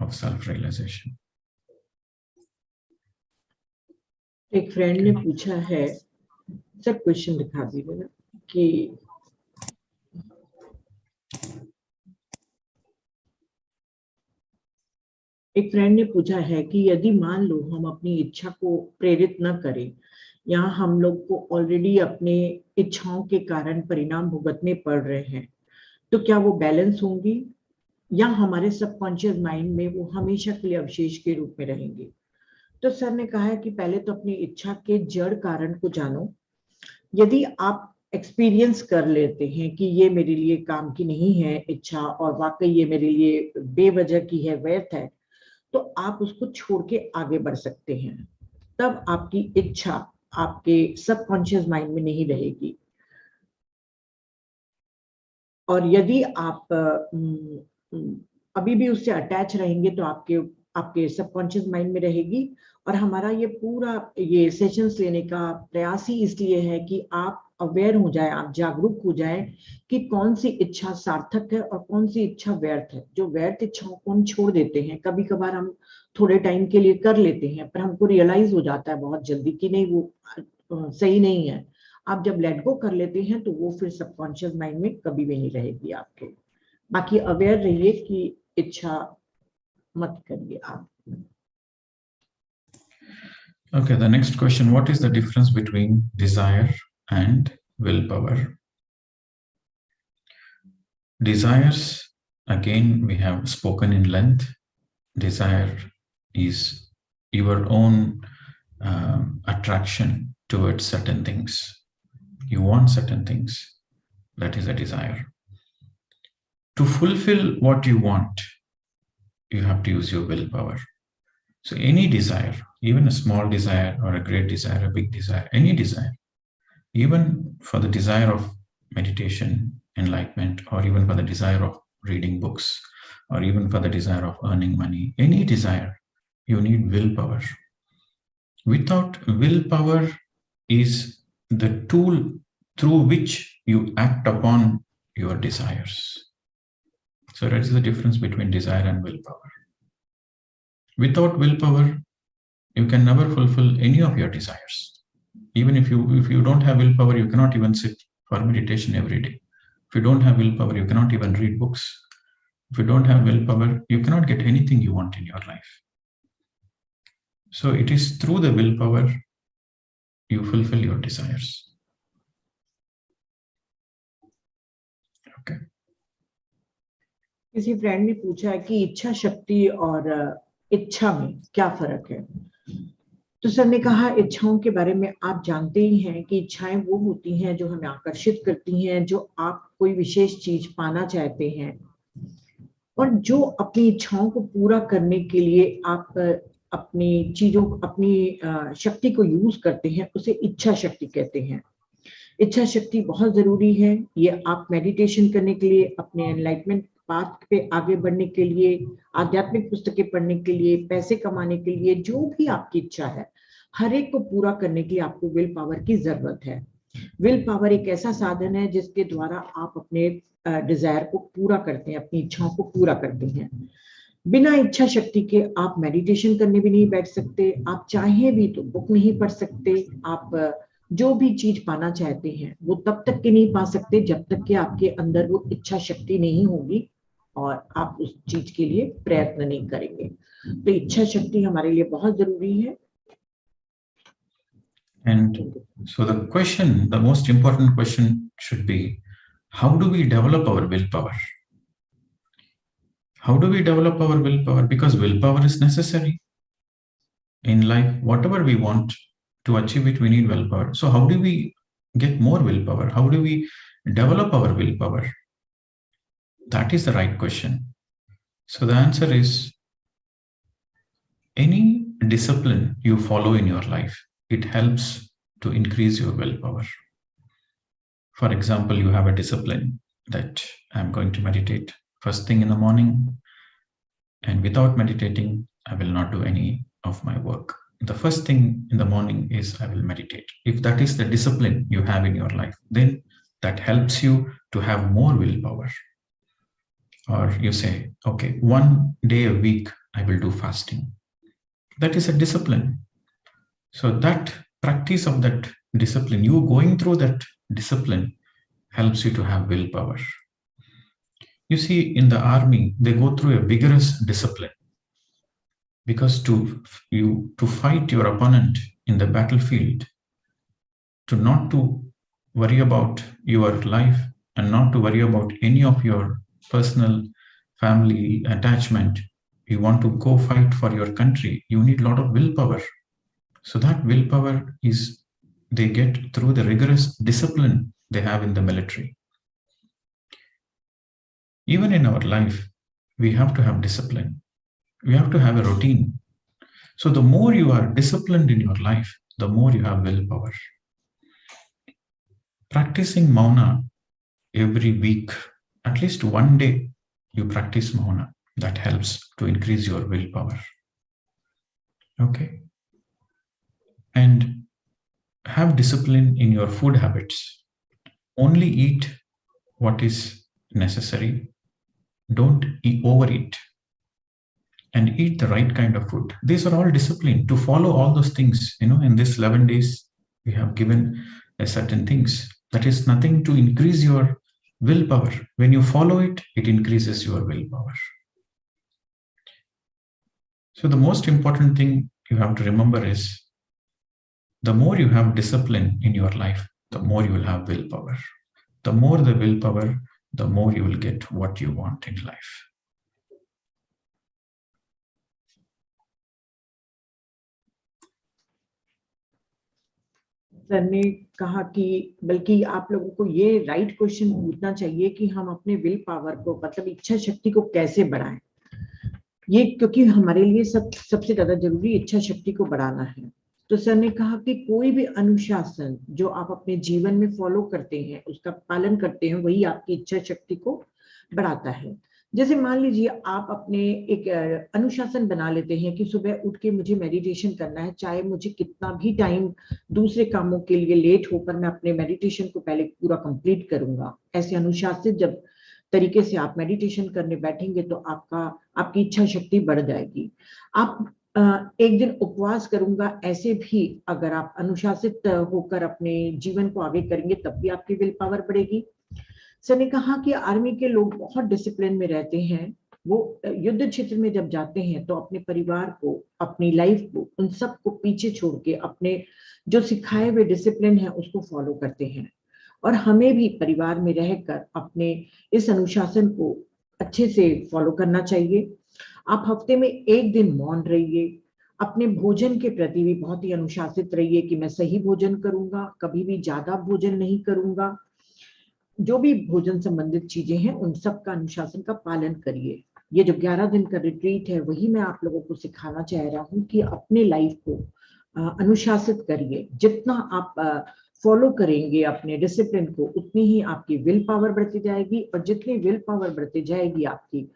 of self-realization. एक friend ने पूछा है, sir question दिखा दीजिएगा कि एक friend ने पूछा है कि यदि मान लो हम अपनी इच्छा को प्रेरित न करें, या हम लोग को ऑलरेडी अपने इच्छाओं के कारण परिणाम भुगतने पड़ रहे हैं, तो क्या वो बैलेंस होंगी, या हमारे सबकॉन्शियस माइंड में वो हमेशा के लिए अवशेष के रूप में रहेंगे? तो सर ने कहा है कि पहले तो अपनी इच्छा के जड़ कारण को जानो। यदि आप एक्सपीरियंस कर लेते हैं कि ये मेरे लिए काम की नहीं है इच्छा, और वाकई ये मेरे लिए बेवजह की है, व्यर्थ है, तो आप उसको छोड़ के आगे बढ़ सकते हैं। तब आपकी इच्छा आपके सबकॉन्शियस माइंड में नहीं रहेगी। और यदि आप अभी भी उससे अटैच रहेंगे तो आपके सबकॉन्शियस माइंड में रहेगी। और हमारा ये पूरा ये सेशंस लेने का प्रयास ही इसलिए है कि आप अवेयर हो जाए, आप जागरूक हो जाए कि कौन सी इच्छा सार्थक है और कौन सी इच्छा व्यर्थ है। जो व्यर्थ इच्छाओं को हम छोड़ देते हैं, कभी कभार हम थोड़े टाइम के लिए कर लेते हैं, पर हमको रियलाइज हो जाता है बहुत जल्दी कि नहीं, वो सही नहीं है। आप जब लेट गो कर लेते हैं तो वो फिर सबकॉन्शियस माइंड में कभी भी नहीं रहेगी आपके। बाकी अवेयर रहिए कि इच्छा मत करिए आप। Okay, the next question, what is the difference between desire and willpower? Desires, again, we have spoken in length. Desire is your own attraction towards certain things. You want certain things. That is a desire. To fulfill what you want, you have to use your willpower. So any desire, even a small desire or a great desire, a big desire, any desire, even for the desire of meditation, enlightenment, or even for the desire of reading books, or even for the desire of earning money, any desire, you need willpower. Without willpower is the tool through which you act upon your desires. So that is the difference between desire and willpower. Without willpower, you can never fulfill any of your desires. Even if you don't have willpower, you cannot even sit for meditation every day. If you don't have willpower, you cannot even read books. If you don't have willpower, you cannot get anything you want in your life. So it is through the willpower you fulfill your desires. Okay. किसी friend ने पूछा है कि इच्छा शक्ति और इच्छा में क्या फर्क है। तो सर ने कहा, इच्छाओं के बारे में आप जानते ही हैं कि इच्छाएं वो होती हैं जो हमें आकर्षित करती हैं, जो आप कोई विशेष चीज पाना चाहते हैं, और जो अपनी इच्छाओं को पूरा करने के लिए आप अपनी चीजों, अपनी शक्ति को यूज करते हैं, उसे इच्छा शक्ति कहते हैं। इच्छा शक्ति बहुत जरूरी है। ये आप मेडिटेशन करने के लिए, अपने एनलाइटमेंट पाथ पे आगे बढ़ने के लिए, आध्यात्मिक पुस्तकें पढ़ने के लिए, पैसे कमाने के लिए, जो भी आपकी इच्छा है, हर एक को पूरा करने के लिए आपको विल पावर की जरूरत है। विल पावर एक ऐसा साधन है जिसके द्वारा आप अपने डिजायर को पूरा करते हैं, अपनी इच्छाओं को पूरा करते हैं। बिना इच्छा शक्ति के आप मेडिटेशन करने भी नहीं बैठ सकते, आप चाहे भी तो बुक नहीं पढ़ सकते, आप जो भी चीज पाना चाहते हैं वो तब तक के नहीं पा सकते जब तक कि आपके अंदर वो इच्छा शक्ति नहीं होगी और आप उस चीज के लिए प्रयत्न नहीं करेंगे। तो इच्छा शक्ति हमारे लिए बहुत जरूरी है। And so the question, the most important question should be, how do we develop our willpower? How do we develop our willpower? Because willpower is necessary in life. Whatever we want to achieve it, we need willpower. So how do we get more willpower? How do we develop our willpower? That is the right question. So the answer is, any discipline you follow in your life, it helps to increase your willpower. For example, you have a discipline that I'm going to meditate first thing in the morning, and without meditating, I will not do any of my work. The first thing in the morning is I will meditate. If that is the discipline you have in your life, then that helps you to have more willpower. Or you say, okay, 1 day a week, I will do fasting. That is a discipline. So that practice of that discipline, you going through that discipline, helps you to have willpower. You see, in the army, they go through a vigorous discipline, because to fight your opponent in the battlefield, to not to worry about your life and not to worry about any of your personal family attachment, you want to go fight for your country, you need a lot of willpower. So that willpower is they get through the rigorous discipline they have in the military. Even in our life, we have to have discipline. We have to have a routine. So the more you are disciplined in your life, the more you have willpower. Practicing Mauna every week, at least 1 day, you practice Mauna. That helps to increase your willpower. Okay. And have discipline in your food habits. Only eat what is necessary. Don't overeat. And eat the right kind of food. These are all discipline. To follow all those things, in this 11 days, we have given certain things. That is nothing to increase your willpower. When you follow it, it increases your willpower. So the most important thing you have to remember is, the more you have discipline in your life, the more you will have willpower. The more the willpower, the more you will get what you want in life. Sir ने कहा कि बल्कि आप लोगों को ये right question पूछना चाहिए कि हम अपने विल पावर को, मतलब इच्छा शक्ति को कैसे बढ़ाएं। ये क्योंकि हमारे लिए सबसे ज्यादा जरूरी इच्छा शक्ति को बढ़ाना है। तो सर ने कहा कि कोई भी अनुशासन जो आप अपने जीवन में फॉलो करते हैं, उसका पालन करते हैं, वही आपकी इच्छा शक्ति को बढ़ाता है। जैसे मान लीजिए आप अपने एक अनुशासन बना लेते हैं कि सुबह उठ के मुझे मेडिटेशन करना है, चाहे मुझे कितना भी टाइम दूसरे कामों के लिए लेट हो, पर मैं अपने मेडिटेशन को पहले पूरा कंप्लीट करूंगा। ऐसे अनुशासित जब तरीके से आप मेडिटेशन करने बैठेंगे तो आपकी इच्छा शक्ति बढ़ जाएगी। आप एक दिन उपवास करूंगा, ऐसे भी अगर आप अनुशासित होकर अपने जीवन को आगे करेंगे तब भी आपकी विल पावर बढ़ेगी। सर ने कहा कि आर्मी के लोग बहुत डिसिप्लिन में रहते हैं। वो युद्ध क्षेत्र में जब जाते हैं तो अपने परिवार को, अपनी लाइफ को, उन सब को पीछे छोड़ के अपने जो सिखाए हुए डिसिप्लिन है उसको फॉलो करते हैं। और हमें भी परिवार में रहकर अपने इस अनुशासन को अच्छे से फॉलो करना चाहिए। आप हफ्ते में 1 दिन मौन रहिए। अपने भोजन के प्रति भी बहुत ही अनुशासित रहिए कि मैं सही भोजन करूंगा, कभी भी ज्यादा भोजन नहीं करूंगा। जो भी भोजन संबंधित चीजें हैं उन सब का अनुशासन का पालन करिए। ये जो 11 दिन का रिट्रीट है वही मैं आप लोगों को सिखाना चाह रहा हूँ कि अपने लाइफ को अनुशासित करिए। जितना आप फॉलो करेंगे अपने डिसिप्लिन को, उतनी ही आपकी विल पावर बढ़ती जाएगी, और जितनी विल पावर बढ़ती जाएगी आपकी,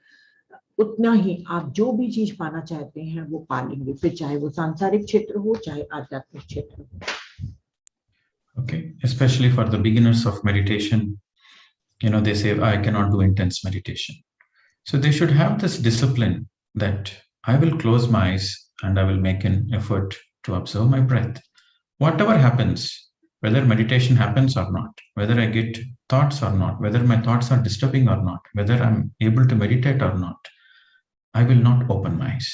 उतना ही आप जो भी चीज पाना चाहते हैं वो पा लेंगे, फिर चाहे वो सांसारिक क्षेत्र हो चाहे आध्यात्मिक क्षेत्र हो। Okay, especially for the beginners of meditation, they say, I cannot do intense meditation. So they should have this discipline that I will close my eyes and I will make an effort to observe my breath. Whatever happens, whether meditation happens or not, whether I get thoughts or not, whether my thoughts are disturbing or not, whether I'm able to meditate or not, I will not open my eyes.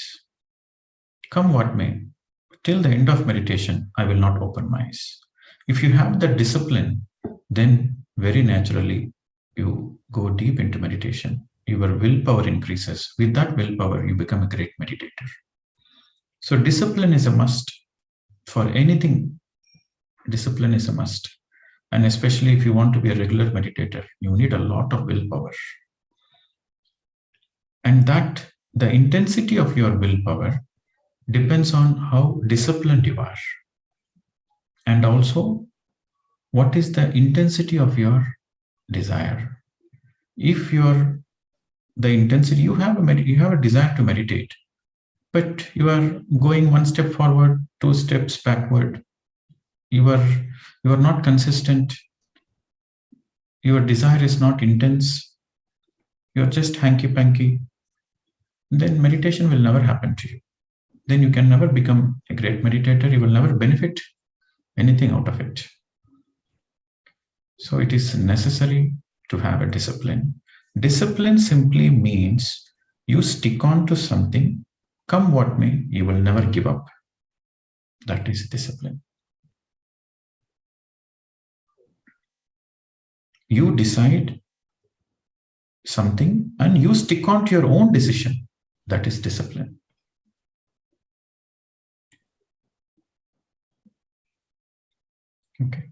Come what may, till the end of meditation, I will not open my eyes. If you have that discipline, then very naturally you go deep into meditation. Your willpower increases. With that willpower, you become a great meditator. So discipline is a must for anything. Discipline is a must. And especially if you want to be a regular meditator, you need a lot of willpower. And that the intensity of your willpower depends on how disciplined you are. And also, what is the intensity of your desire? If the intensity, you have a desire to meditate, but you are going one step forward, two steps backward. You are not consistent. Your desire is not intense. You are just hanky-panky. Then meditation will never happen to you. Then you can never become a great meditator. You will never benefit anything out of it. So it is necessary to have a discipline. Discipline simply means you stick on to something, come what may, you will never give up. That is discipline. You decide something and you stick on to your own decision. That is discipline. Okay.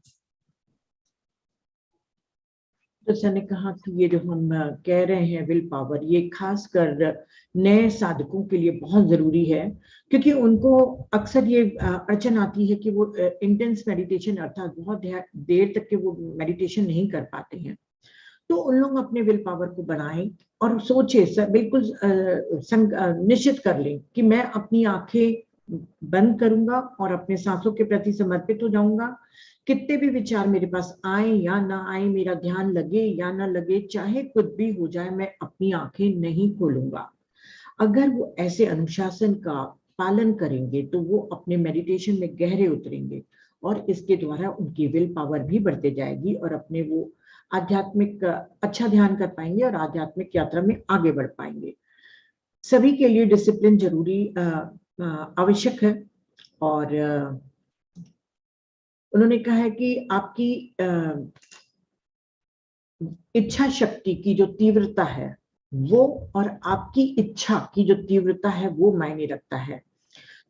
जैसे ने कहा कि ये जो हम कह रहे हैं विल पावर, ये खासकर नए साधकों के लिए बहुत जरूरी है, क्योंकि उनको अक्सर ये अड़चन आती है कि वो इंटेंस मेडिटेशन अर्थात बहुत देर तक के वो मेडिटेशन नहीं कर पाते हैं। तो उन लोग अपने विल पावर को बढ़ाएं और सोचे, बिल्कुल निश्चित कर लें कि मैं अपनी आंखें बंद करूंगा और अपने सांसों के प्रति समर्पित हो जाऊंगा। कितने भी विचार मेरे पास आए या ना आए, मेरा ध्यान लगे या ना लगे, चाहे कुछ भी हो जाए, मैं अपनी आंखें नहीं खोलूंगा। अगर वो ऐसे अनुशासन का पालन करेंगे तो वो अपने मेडिटेशन में गहरे उतरेंगे और इसके द्वारा उनकी विल पावर भी बढ़ते जाएगी और अपने वो आध्यात्मिक अच्छा ध्यान कर पाएंगे और आध्यात्मिक यात्रा में आगे बढ़ पाएंगे। सभी के लिए डिसिप्लिन जरूरी आवश्यक है। और उन्होंने कहा है कि आपकी इच्छा शक्ति की जो तीव्रता है वो और आपकी इच्छा की जो तीव्रता है वो मायने रखता है।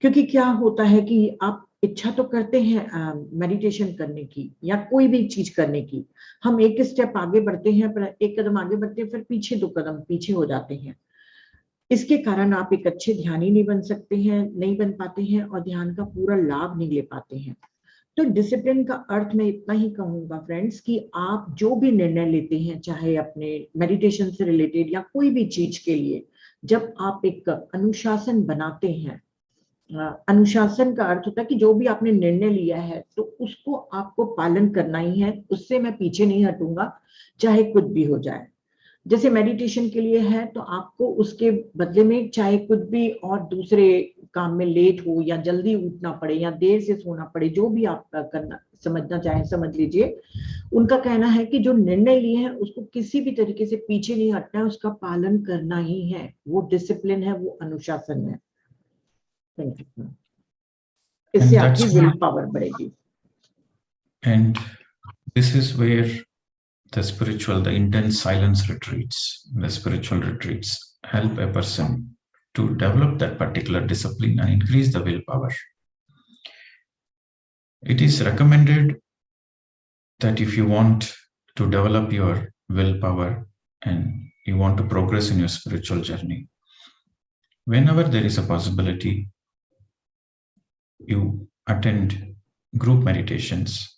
क्योंकि क्या होता है कि आप इच्छा तो करते हैं मेडिटेशन करने की या कोई भी चीज करने की, हम एक स्टेप आगे बढ़ते हैं, पर एक कदम आगे बढ़ते हैं, फिर पीछे दो कदम पीछे हो जाते हैं। इसके कारण आप एक अच्छे ध्यानी नहीं बन सकते हैं, नहीं बन पाते हैं और ध्यान का पूरा लाभ नहीं ले पाते हैं। तो डिसिप्लिन का अर्थ मैं इतना ही कहूंगा फ्रेंड्स कि आप जो भी निर्णय लेते हैं, चाहे अपने मेडिटेशन से रिलेटेड या कोई भी चीज के लिए, जब आप एक अनुशासन बनाते हैं, अनुशासन का अर्थ होता है कि जो भी आपने निर्णय लिया है तो उसको आपको पालन करना ही है, उससे मैं पीछे नहीं हटूंगा चाहे कुछ भी हो जाए। जैसे मेडिटेशन के लिए है तो आपको उसके बदले में चाहे कुछ भी और दूसरे काम में लेट हो या जल्दी उठना पड़े या देर से सोना पड़े, जो भी आप करना समझना चाहें समझ लीजिए। उनका कहना है कि जो निर्णय लिए हैं उसको किसी भी तरीके से पीछे नहीं हटना है, उसका पालन करना ही है। वो डिसिप्लिन है, वो अनुशासन है। इससे आपकी विल पावर बढ़ेगी। And this is where the intense silence retreats, the spiritual retreats help a person to develop that particular discipline and increase the willpower. It is recommended that if you want to develop your willpower and you want to progress in your spiritual journey, whenever there is a possibility, you attend group meditations.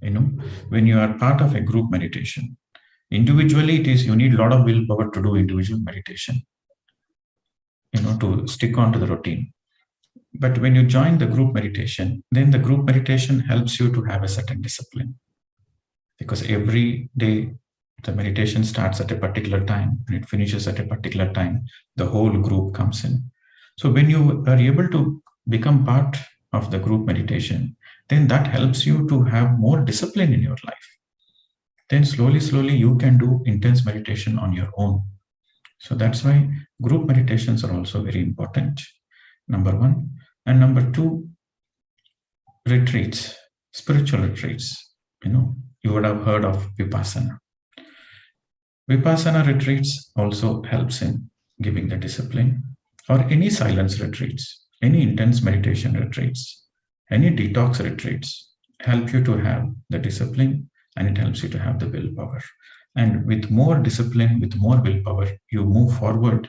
When you are part of a group meditation, individually you need a lot of willpower to do individual meditation, to stick on to the routine. But when you join the group meditation, then the group meditation helps you to have a certain discipline, because every day The meditation starts at a particular time and it finishes at a particular time. The whole group comes in. So when you are able to become part of the group meditation, then that helps you to have more discipline in your life. Then slowly, you can do intense meditation on your own. So that's why group meditations are also very important, number one. And number two, retreats, spiritual retreats. You would have heard of Vipassana. Vipassana retreats also helps in giving the discipline, or any silence retreats, any intense meditation retreats, any detox retreats help you to have the discipline, and it helps you to have the willpower. And with more discipline, with more willpower, you move forward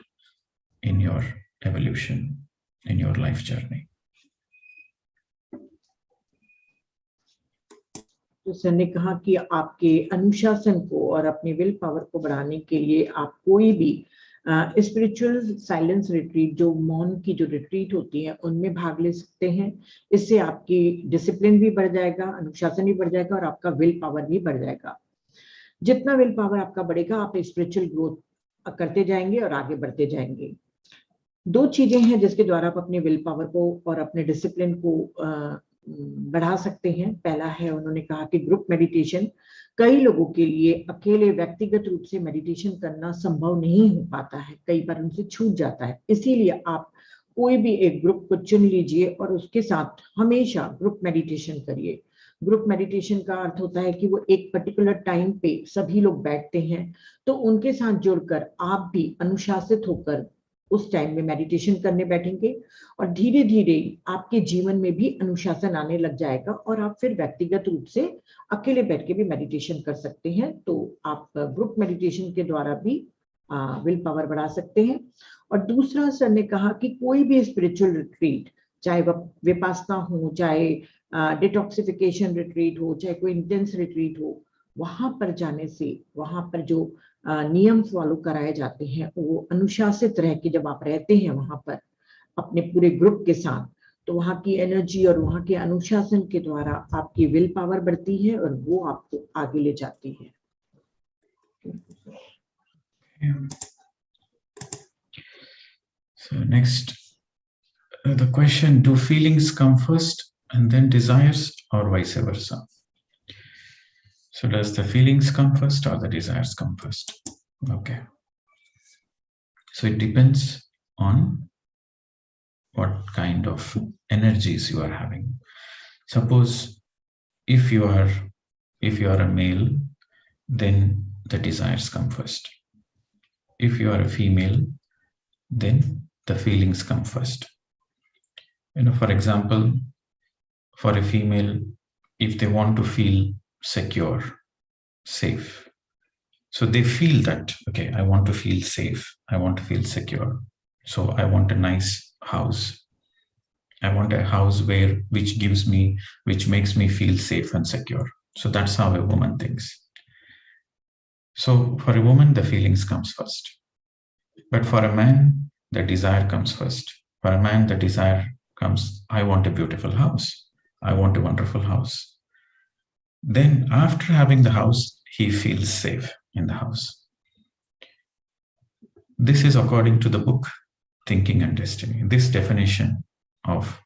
in your evolution, in your life journey. तो sir ने कहा कि आपके अनुशासन को और अपने will power को बढ़ाने के लिए आप कोई भी स्पिरिचुअल साइलेंस रिट्रीट, जो मौन की जो रिट्रीट होती है, उनमें भाग ले सकते हैं। इससे आपकी डिसिप्लिन भी बढ़ जाएगा, अनुशासन भी बढ़ जाएगा और आपका विल पावर भी बढ़ जाएगा। जितना विल पावर आपका बढ़ेगा, आप स्पिरिचुअल ग्रोथ करते जाएंगे और आगे बढ़ते जाएंगे। दो चीजें हैं जिसके द्वारा आप अपने विल पावर को और अपने डिसिप्लिन को बढ़ा सकते हैं। पहला है, उन्होंने कहा कि ग्रुप मेडिटेशन। कई लोगों के लिए अकेले व्यक्तिगत रूप से मेडिटेशन करना संभव नहीं हो पाता है, कई बार उनसे छूट जाता है। इसीलिए आप कोई भी एक ग्रुप को चुन लीजिए और उसके साथ हमेशा ग्रुप मेडिटेशन करिए। ग्रुप मेडिटेशन का अर्थ होता है कि वो एक पर्टिकुलर टाइम पे सभी लोग बैठते हैं, तो उनके साथ जुड़कर आप भी अनुशासित होकर उस टाइम में मेडिटेशन करने बैठेंगे और धीरे धीरे आपके जीवन में भी अनुशासन आने लग जाएगा और आप फिर व्यक्तिगत रूप से अकेले बैठ के भी मेडिटेशन कर सकते हैं। तो आप ग्रुप मेडिटेशन के द्वारा भी विल पावर बढ़ा सकते हैं। और दूसरा, सर ने कहा कि कोई भी स्पिरिचुअल रिट्रीट, चाहे वह विपासना हो, चाहे डिटॉक्सिफिकेशन रिट्रीट हो, चाहे कोई इंटेंस रिट्रीट हो, वहां पर जाने से वहां पर जो नियम फॉलो कराए जाते हैं, वो अनुशासित रह के जब आप रहते हैं वहां पर अपने पूरे ग्रुप के साथ, तो वहां की एनर्जी और वहां के अनुशासन के द्वारा आपकी विल पावर बढ़ती है और वो आपको आगे ले जाती है। So next, the question: do feelings come first and then desires, or vice versa? So does the feelings come first or the desires come first? Okay. So it depends on what kind of energies you are having. Suppose if you are a male, then the desires come first. If you are a female, then the feelings come first. For example, for a female, if they want to feel secure, safe, so they feel that, okay, I want to feel safe, I want to feel secure, so I want a nice house. I want a house which makes me feel safe and secure. So that's how a woman thinks. So for a woman, the feelings comes first. But for a man, the desire comes first. For a man, the desire comes, I want a beautiful house. I want a wonderful house. Then after having the house, he feels safe in the house. This is according to the book, Thinking and Destiny. This definition of,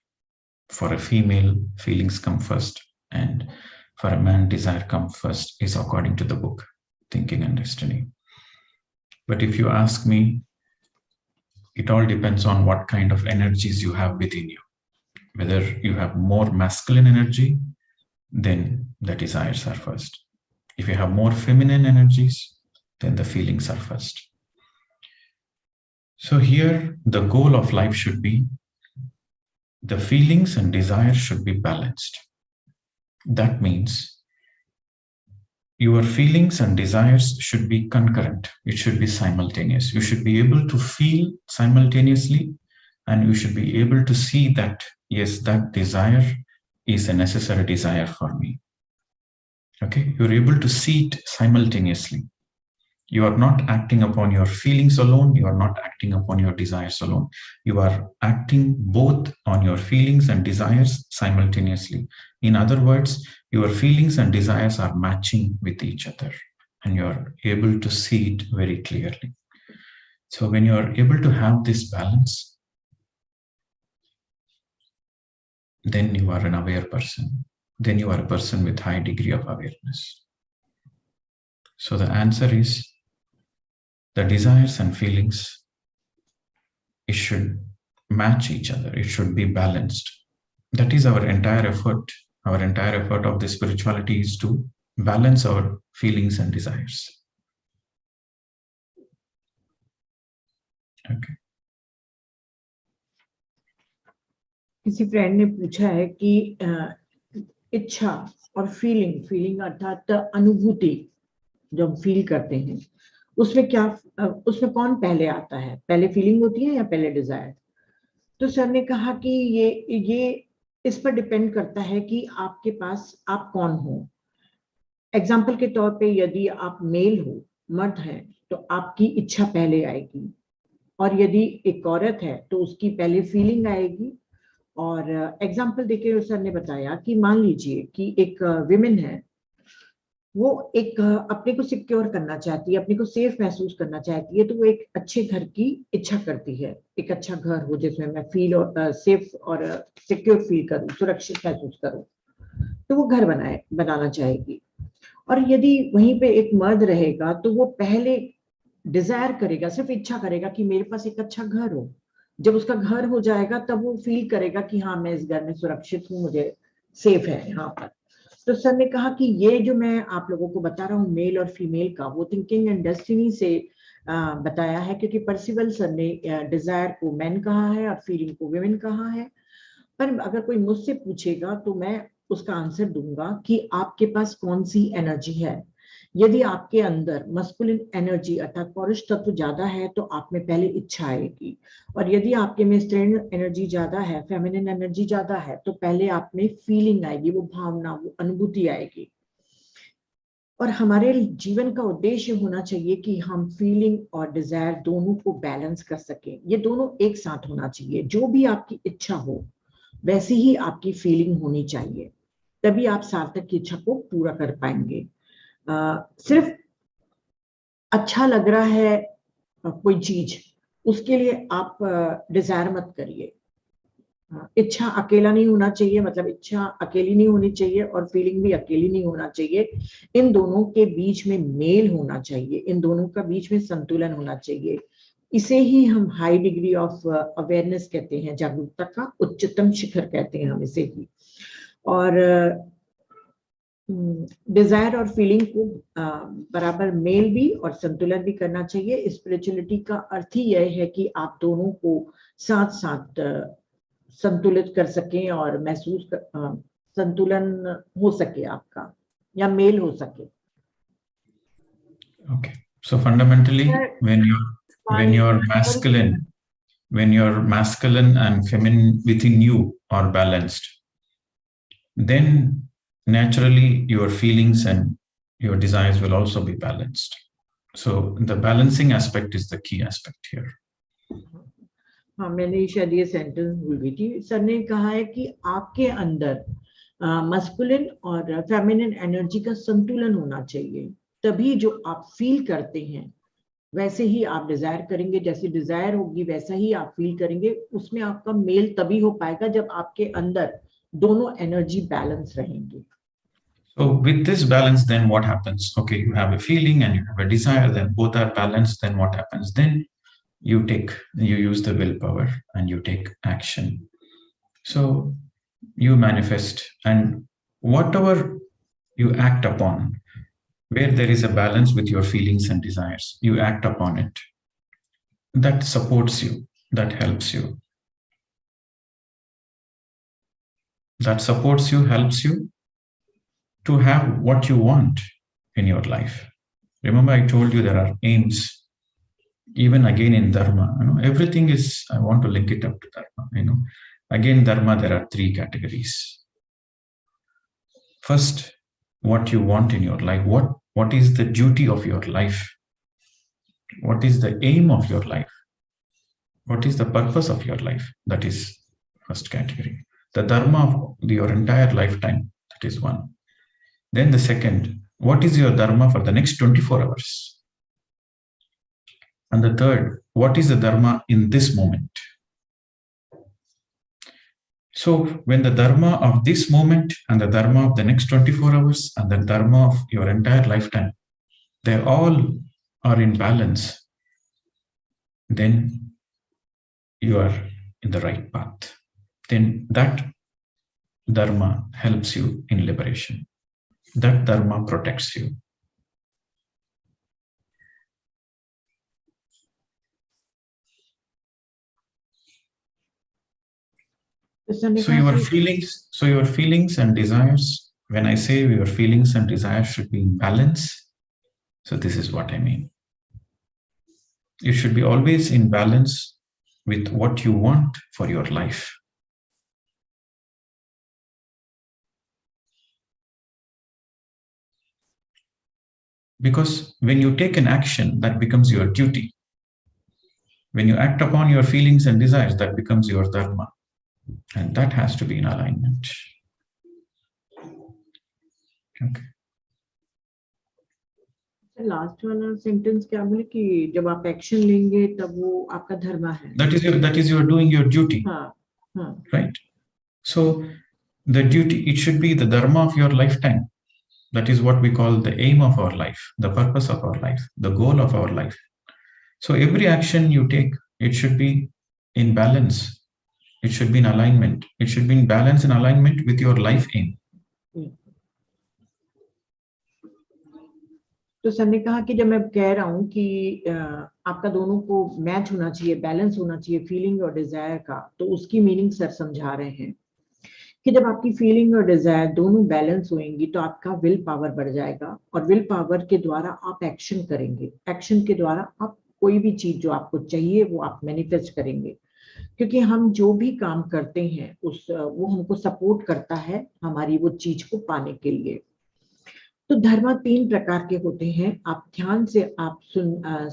for a female, feelings come first, and for a man, desire comes first, is according to the book, Thinking and Destiny. But if you ask me, it all depends on what kind of energies you have within you. Whether you have more masculine energy, then the desires are first. If you have more feminine energies, then the feelings are first. So here, the goal of life should be, the feelings and desires should be balanced. That means your feelings and desires should be concurrent. It should be simultaneous. You should be able to feel simultaneously, and you should be able to see that, yes, that desire is a necessary desire for me. Okay, you're able to see it simultaneously. You are not acting upon your feelings alone. You are not acting upon your desires alone. You are acting both on your feelings and desires simultaneously. In other words, your feelings and desires are matching with each other. and you're able to see it very clearly. So when you're able to have this balance, then you are an aware person. Then you are a person with high degree of awareness. So the answer is the desires and feelings, it should match each other. It should be balanced. That is our entire effort. Our entire effort of the spirituality is to balance our feelings and desires. Okay. किसी friend ने पूछा है कि इच्छा और feeling अर्थात अनुभूति जो हम फील करते हैं, उसमें कौन पहले आता है? पहले फीलिंग होती है या पहले डिजायर? तो सर ने कहा कि ये इस पर डिपेंड करता है कि आपके पास आप कौन हो। एग्जाम्पल के तौर पे यदि आप मेल हो, मर्द हैं, तो आपकी इच्छा पहले आएगी, और यदि एक औरत है तो उसकी पहले फीलिंग आएगी। और एग्जाम्पल देके सर ने बताया कि मान लीजिए कि एक विमेन है, वो एक अपने को सिक्योर करना चाहती है, अपने को सेफ महसूस करना चाहती है, तो वो एक अच्छे घर की इच्छा करती है, एक अच्छा घर हो जिसमें मैं फील और सेफ और सिक्योर फील करूं, सुरक्षित महसूस करूं, तो वो घर बनाना चाहेगी। और यदि वहीं पे एक मर्द रहेगा तो वो पहले डिजायर करेगा, सिर्फ इच्छा करेगा कि मेरे पास एक अच्छा घर हो। जब उसका घर हो जाएगा तब वो फील करेगा कि हाँ, मैं इस घर में सुरक्षित हूँ, मुझे सेफ है यहाँ पर। तो सर ने कहा कि ये जो मैं आप लोगों को बता रहा हूँ मेल और फीमेल का, वो थिंकिंग एंड डेस्टिनी से बताया है, क्योंकि पर्सिवल सर ने डिजायर को मैन कहा है और फीलिंग को विमेन कहा है। पर अगर कोई मुझसे पूछेगा तो मैं उसका आंसर दूंगा कि आपके पास कौन सी एनर्जी है। यदि आपके अंदर मस्कुलिन एनर्जी अर्थात पौरुष तत्व ज्यादा है तो आप में पहले इच्छा आएगी, और यदि आपके में स्त्रीण एनर्जी ज्यादा है, फेमिनिन एनर्जी ज्यादा है, तो पहले आप में फीलिंग आएगी, वो भावना, वो अनुभूति आएगी। और हमारे जीवन का उद्देश्य होना चाहिए कि हम फीलिंग और डिजायर दोनों को बैलेंस कर सकें। ये दोनों एक साथ होना चाहिए। जो भी आपकी इच्छा हो वैसी ही आपकी फीलिंग होनी चाहिए, तभी आप सार्थक की इच्छा को पूरा कर पाएंगे। सिर्फ अच्छा लग रहा है कोई चीज, उसके लिए आप डिजायर मत करिए। इच्छा अकेला नहीं होना चाहिए, मतलब इच्छा अकेली नहीं होनी चाहिए और फीलिंग भी अकेली नहीं होना चाहिए। इन दोनों के बीच में मेल होना चाहिए, इन दोनों का बीच में संतुलन होना चाहिए। इसे ही हम हाई डिग्री ऑफ अवेयरनेस कहते हैं, जागरूकता का उच्चतम शिखर कहते हैं हम इसे ही। और डिजायर और फीलिंग को बराबर मेल भी और संतुलन भी करना चाहिए। स्पिरिचुअलिटी का अर्थ ही यह है कि आप दोनों को साथ साथ संतुलित कर सकें और संतुलन हो सके आपका, या मेल हो सके। Okay. So fundamentally, when you're masculine and feminine within you are balanced, then naturally your feelings and your desires will also be balanced. So the balancing aspect is the key aspect here. हाँ, मैंने शायद ये sentence भूल गई थी। Sir ने कहा है कि आपके अंदर मस्कुलिन और फेमिनिन एनर्जी का संतुलन होना चाहिए, तभी जो आप फील करते हैं वैसे ही आप डिजायर करेंगे, जैसे डिजायर होगी वैसा ही आप फील करेंगे। उसमें आपका मेल तभी हो पाएगा जब आपके अंदर दोनों एनर्जी बैलेंस रहेंगे। So with this balance, then what happens? Okay, you have a feeling and you have a desire, then both are balanced, then what happens? Then you use the willpower and you take action. So you manifest, and whatever you act upon, where there is a balance with your feelings and desires, you act upon it. That supports you, that helps you. That supports you, helps you to have what you want in your life. Remember, I told you there are aims. Even again in Dharma, everything is, I want to link it up to Dharma. Again, Dharma, there are three categories. First, what you want in your life. What is the duty of your life? What is the aim of your life? What is the purpose of your life? That is first category. The Dharma of your entire lifetime, that is one. Then the second, what is your dharma for the next 24 hours? And the third, what is the dharma in this moment? So when the dharma of this moment and the dharma of the next 24 hours and the dharma of your entire lifetime, they all are in balance, then you are in the right path. Then that dharma helps you in liberation. That dharma protects you. So your feelings and desires, when I say your feelings and desires should be in balance, so this is what I mean. You should be always in balance with what you want for your life. Because when you take an action, that becomes your duty. When you act upon your feelings and desires, that becomes your dharma. And that has to be in alignment. Okay. Last वाला sentence क्या बोले कि जब आप action लेंगे तब वो आपका धर्म है. That is you're doing your duty. Right. So the duty, it should be the dharma of your lifetime. That is what we call the aim of our life, the purpose of our life, the goal of our life. So every action you take, it should be in balance. It should be in alignment. It should be in balance and alignment with your life aim. तो sir ने कहा कि जब मैं कह रहा हूँ कि आपका दोनों को मैच होना चाहिए, बैलेंस होना चाहिए फीलिंग और डिजायर का, तो उसकी मीनिंग सर समझा रहे हैं कि जब आपकी फीलिंग और डिजायर दोनों बैलेंस होंगी तो आपका विल पावर बढ़ जाएगा और विल पावर के द्वारा आप एक्शन करेंगे. एक्शन के द्वारा आप कोई भी चीज जो आपको चाहिए वो आप मैनिफेस्ट करेंगे, क्योंकि हम जो भी काम करते हैं वो हमको सपोर्ट करता है हमारी वो चीज को पाने के लिए. तो धर्म 3 प्रकार के होते हैं. आप ध्यान से आप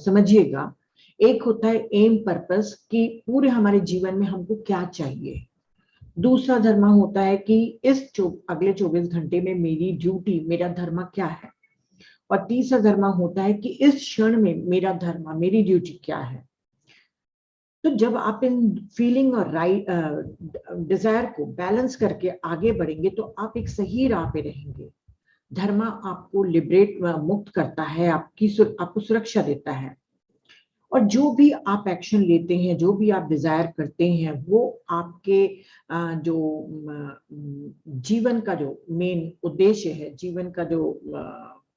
समझिएगा. एक होता है एम पर्पस कि पूरे हमारे जीवन में हमको क्या चाहिए. दूसरा धर्म होता है कि इस अगले 24 घंटे में मेरी ड्यूटी, मेरा धर्म क्या है. और तीसरा धर्म होता है कि इस क्षण में मेरा धर्म, मेरी ड्यूटी क्या है. तो जब आप इन फीलिंग और डिजायर को बैलेंस करके आगे बढ़ेंगे तो आप एक सही राह पे रहेंगे. धर्म आपको मुक्त करता है, आपको सुरक्षा देता है. और जो भी आप एक्शन लेते हैं, जो भी आप डिजायर करते हैं, वो आपके जो जीवन का जो मेन उद्देश्य है, जीवन का जो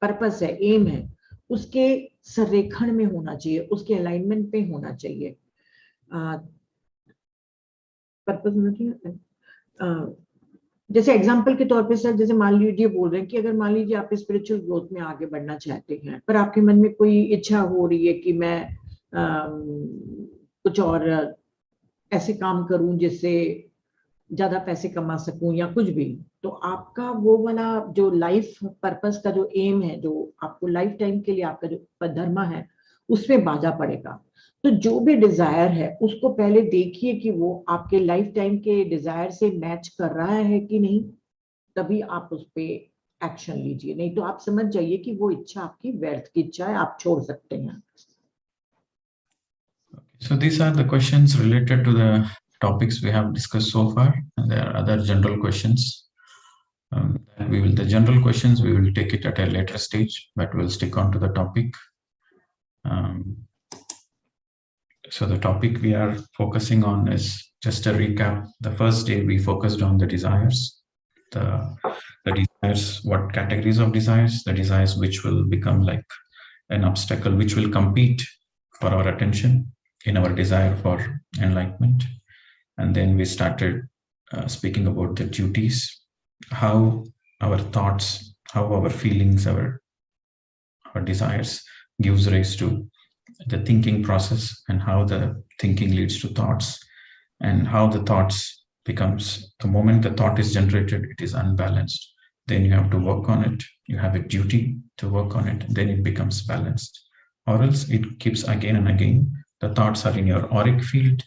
पर्पस है, एम है, उसके संरेखण में होना चाहिए, उसके अलाइनमेंट पे होना चाहिए. पर्पस होना चाहिए. जैसे एग्जाम्पल के तौर पे सर, जैसे मान लीजिए बोल रहे हैं कि अगर मान लीजिए आप स्पिरिचुअल ग्रोथ में आगे बढ़ना चाहते हैं, पर आपके मन में कोई इच्छा हो रही है कि मैं कुछ और ऐसे काम करूं जिससे ज्यादा पैसे कमा सकूं या कुछ भी, तो आपका वो वाला जो लाइफ पर्पस का जो एम है, जो आपको लाइफ टाइम के लिए आपका जो धर्म है, उसमें बाधा पड़ेगा. तो जो भी डिजायर है उसको पहले देखिए कि वो आपके लाइफ टाइम के डिजायर से मैच कर रहा है कि नहीं, तभी आप उस पे एक्शन लीजिए. नहीं तो आप समझ जाइए कि वो इच्छा आपकी व्यर्थ की इच्छा है, आप छोड़ सकते हैं. So these are the questions related to the topics we have discussed so far, and there are other general questions. The general questions we will take it at a later stage, but we'll stick on to the topic. So the topic we are focusing on is, just a recap, the first day we focused on the desires. The desires, what categories of desires? The desires which will become like an obstacle, which will compete for our attention in our desire for enlightenment. And then we started speaking about the duties, how our thoughts, how our feelings, our desires gives rise to the thinking process, and how the thinking leads to thoughts, and how the thoughts becomes, the moment the thought is generated, it is unbalanced. Then you have to work on it. You have a duty to work on it. Then it becomes balanced, or else it keeps again and again. The thoughts are in your auric field.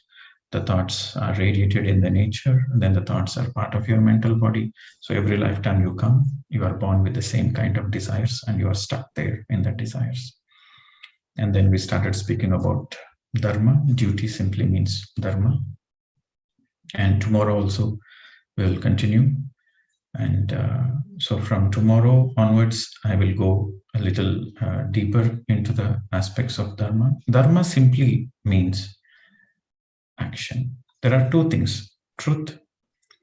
the thoughts are radiated in the nature, then the thoughts are part of your mental body. So every lifetime you come, you are born with the same kind of desires and you are stuck there in the desires. And then we started speaking about dharma. Duty simply means dharma. And tomorrow also we will continue. And so from tomorrow onwards, I will go a little deeper into the aspects of dharma. Dharma simply means action. There are two things: truth,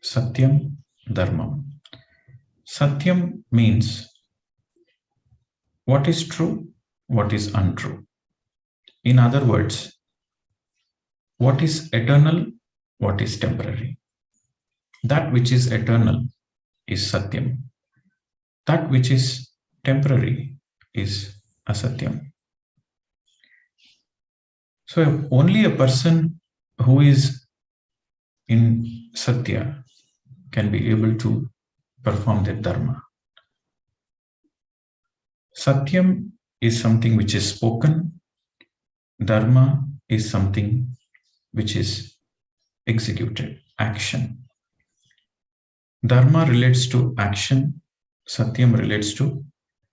satyam, dharma. Satyam means what is true, what is untrue. In other words, what is eternal, what is temporary. That which is eternal is satyam. That which is temporary is asatyam. So only a person who is in satya can be able to perform that dharma. Satyam is something which is spoken. Dharma is something which is executed, action. Dharma relates to action. Satyam relates to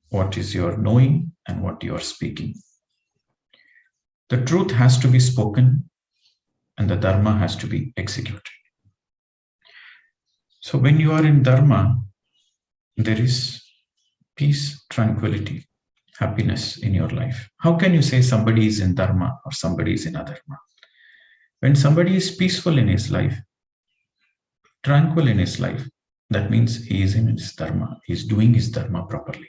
what is your knowing and what you are speaking. The truth has to be spoken and the dharma has to be executed. So when you are in dharma, there is peace, tranquility, happiness in your life. How can you say somebody is in dharma or somebody is in adharma? When somebody is peaceful in his life, tranquil in his life, that means he is in his dharma, he is doing his dharma properly.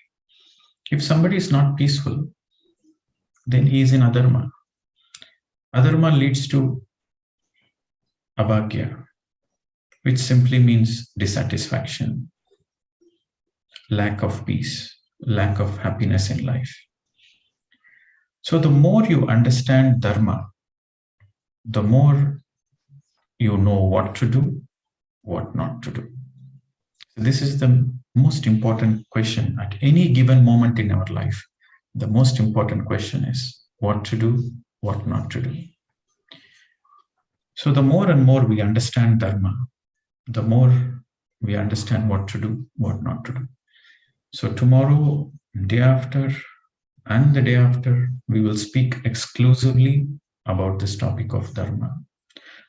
If somebody is not peaceful, then he is in adharma. Adharma leads to abhagya, which simply means dissatisfaction, lack of peace, lack of happiness in life. So the more you understand dharma, the more you know what to do, what not to do. This is the most important question at any given moment in our life. The most important question is what to do, what not to do. So the more and more we understand dharma, the more we understand what to do, what not to do. So tomorrow, day after, and the day after, we will speak exclusively about this topic of dharma.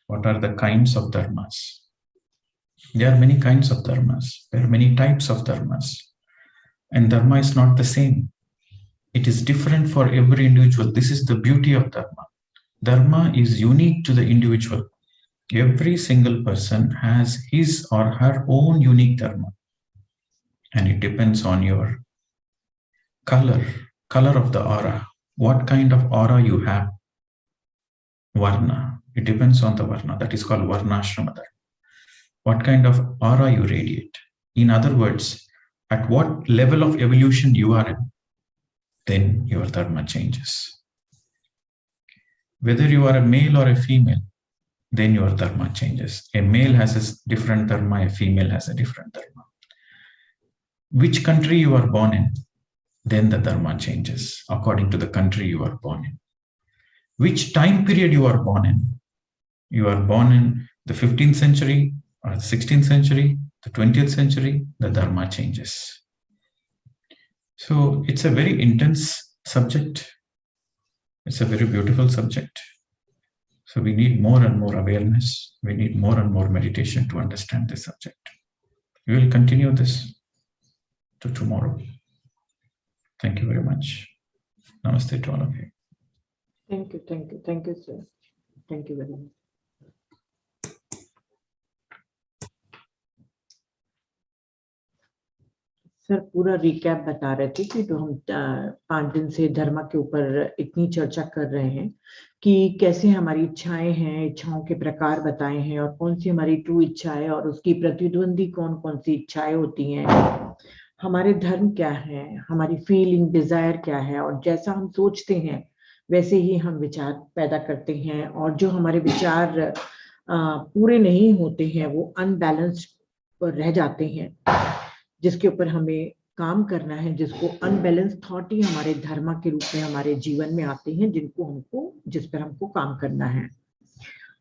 What are the kinds of dharmas? There are many kinds of dharmas. There are many types of dharmas. And dharma is not the same. It is different for every individual. This is the beauty of dharma. Dharma is unique to the individual. Every single person has his or her own unique dharma. And it depends on your color of the aura. What kind of aura you have? Varna. It depends on the varna. That is called varnashrama dharma. What kind of aura you radiate. In other words, at what level of evolution you are in, then your dharma changes. Whether you are a male or a female, then your dharma changes. A male has a different dharma, a female has a different dharma. Which country you are born in, then the dharma changes according to the country you are born in. Which time period you are born in. You are born in the 15th century or the 16th century, the 20th century, the dharma changes. So it's a very intense subject. It's a very beautiful subject. So we need more and more awareness. We need more and more meditation to understand this subject. We will continue this to tomorrow. Thank you very much. Namaste to all of you. Thank you, sir. Thank you very much. Sir पूरा recap बता रहे थे कि जो हम 5 दिन से धर्म के ऊपर इतनी चर्चा कर रहे हैं कि कैसे हमारी इच्छाएं हैं, इच्छाओं के प्रकार बताए हैं और कौन सी हमारी ट्रू इच्छा है और उसकी प्रतिद्वंदी कौन कौन सी इच्छाएं होती हैं, हमारे धर्म क्या है, हमारी फीलिंग डिजायर क्या है और जैसा हम सोचते हैं वैसे ही हम विचार पैदा करते हैं और जो हमारे विचार पूरे नहीं होते हैं वो अनबैलेंस्ड रह जाते हैं, जिसके ऊपर हमें काम करना है, जिसको अनबैलेंस थॉट ही हमारे धर्म के रूप में हमारे जीवन में आते हैं, जिस पर हमको काम करना है।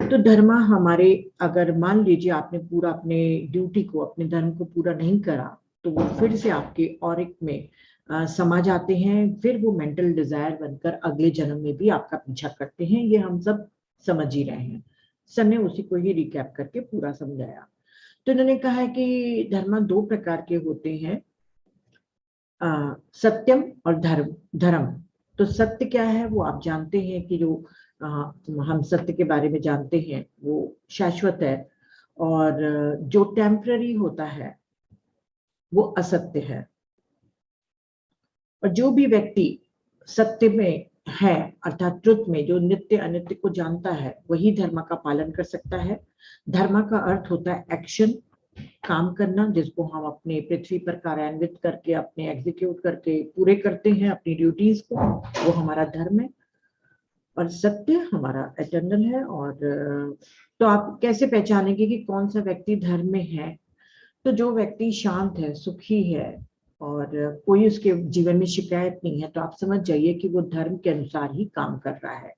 तो धर्म हमारे, अगर मान लीजिए आपने पूरा अपने ड्यूटी को, अपने धर्म को पूरा नहीं करा, तो वो फिर से आपके ऑरिक में समा जाते हैं, फिर वो मेंटल डिजायर बनकर अगले जन्म में भी आपका पीछा करते हैं। ये हम सब समझ ही रहे हैं। सर ने उसी को ही रिकैप करके पूरा समझाया। तो इन्होंने कहा है कि धर्म दो प्रकार के होते हैं, सत्यम और धर्म। धर्म तो सत्य क्या है वो आप जानते हैं कि जो हम सत्य के बारे में जानते हैं वो शाश्वत है, और जो टेम्पररी होता है वो असत्य है। और जो भी व्यक्ति सत्य में है, अर्थात ट्रुथ में, जो नित्य अनित्य को जानता है, वही धर्म का पालन कर सकता है। धर्म का अर्थ होता है एक्शन, काम करना, जिसको हम अपने पृथ्वी पर कार्यान्वित करके, अपने एग्जीक्यूट करके पूरे करते हैं अपनी ड्यूटीज को, वो हमारा धर्म है। और सत्य हमारा एटर्नल है। और तो आप कैसे पहचानेंगे कि कौन सा व्यक्ति धर्म में है? तो जो व्यक्ति शांत है, सुखी है, और कोई उसके जीवन में शिकायत नहीं है, तो आप समझ जाइए कि वो धर्म के अनुसार ही काम कर रहा है।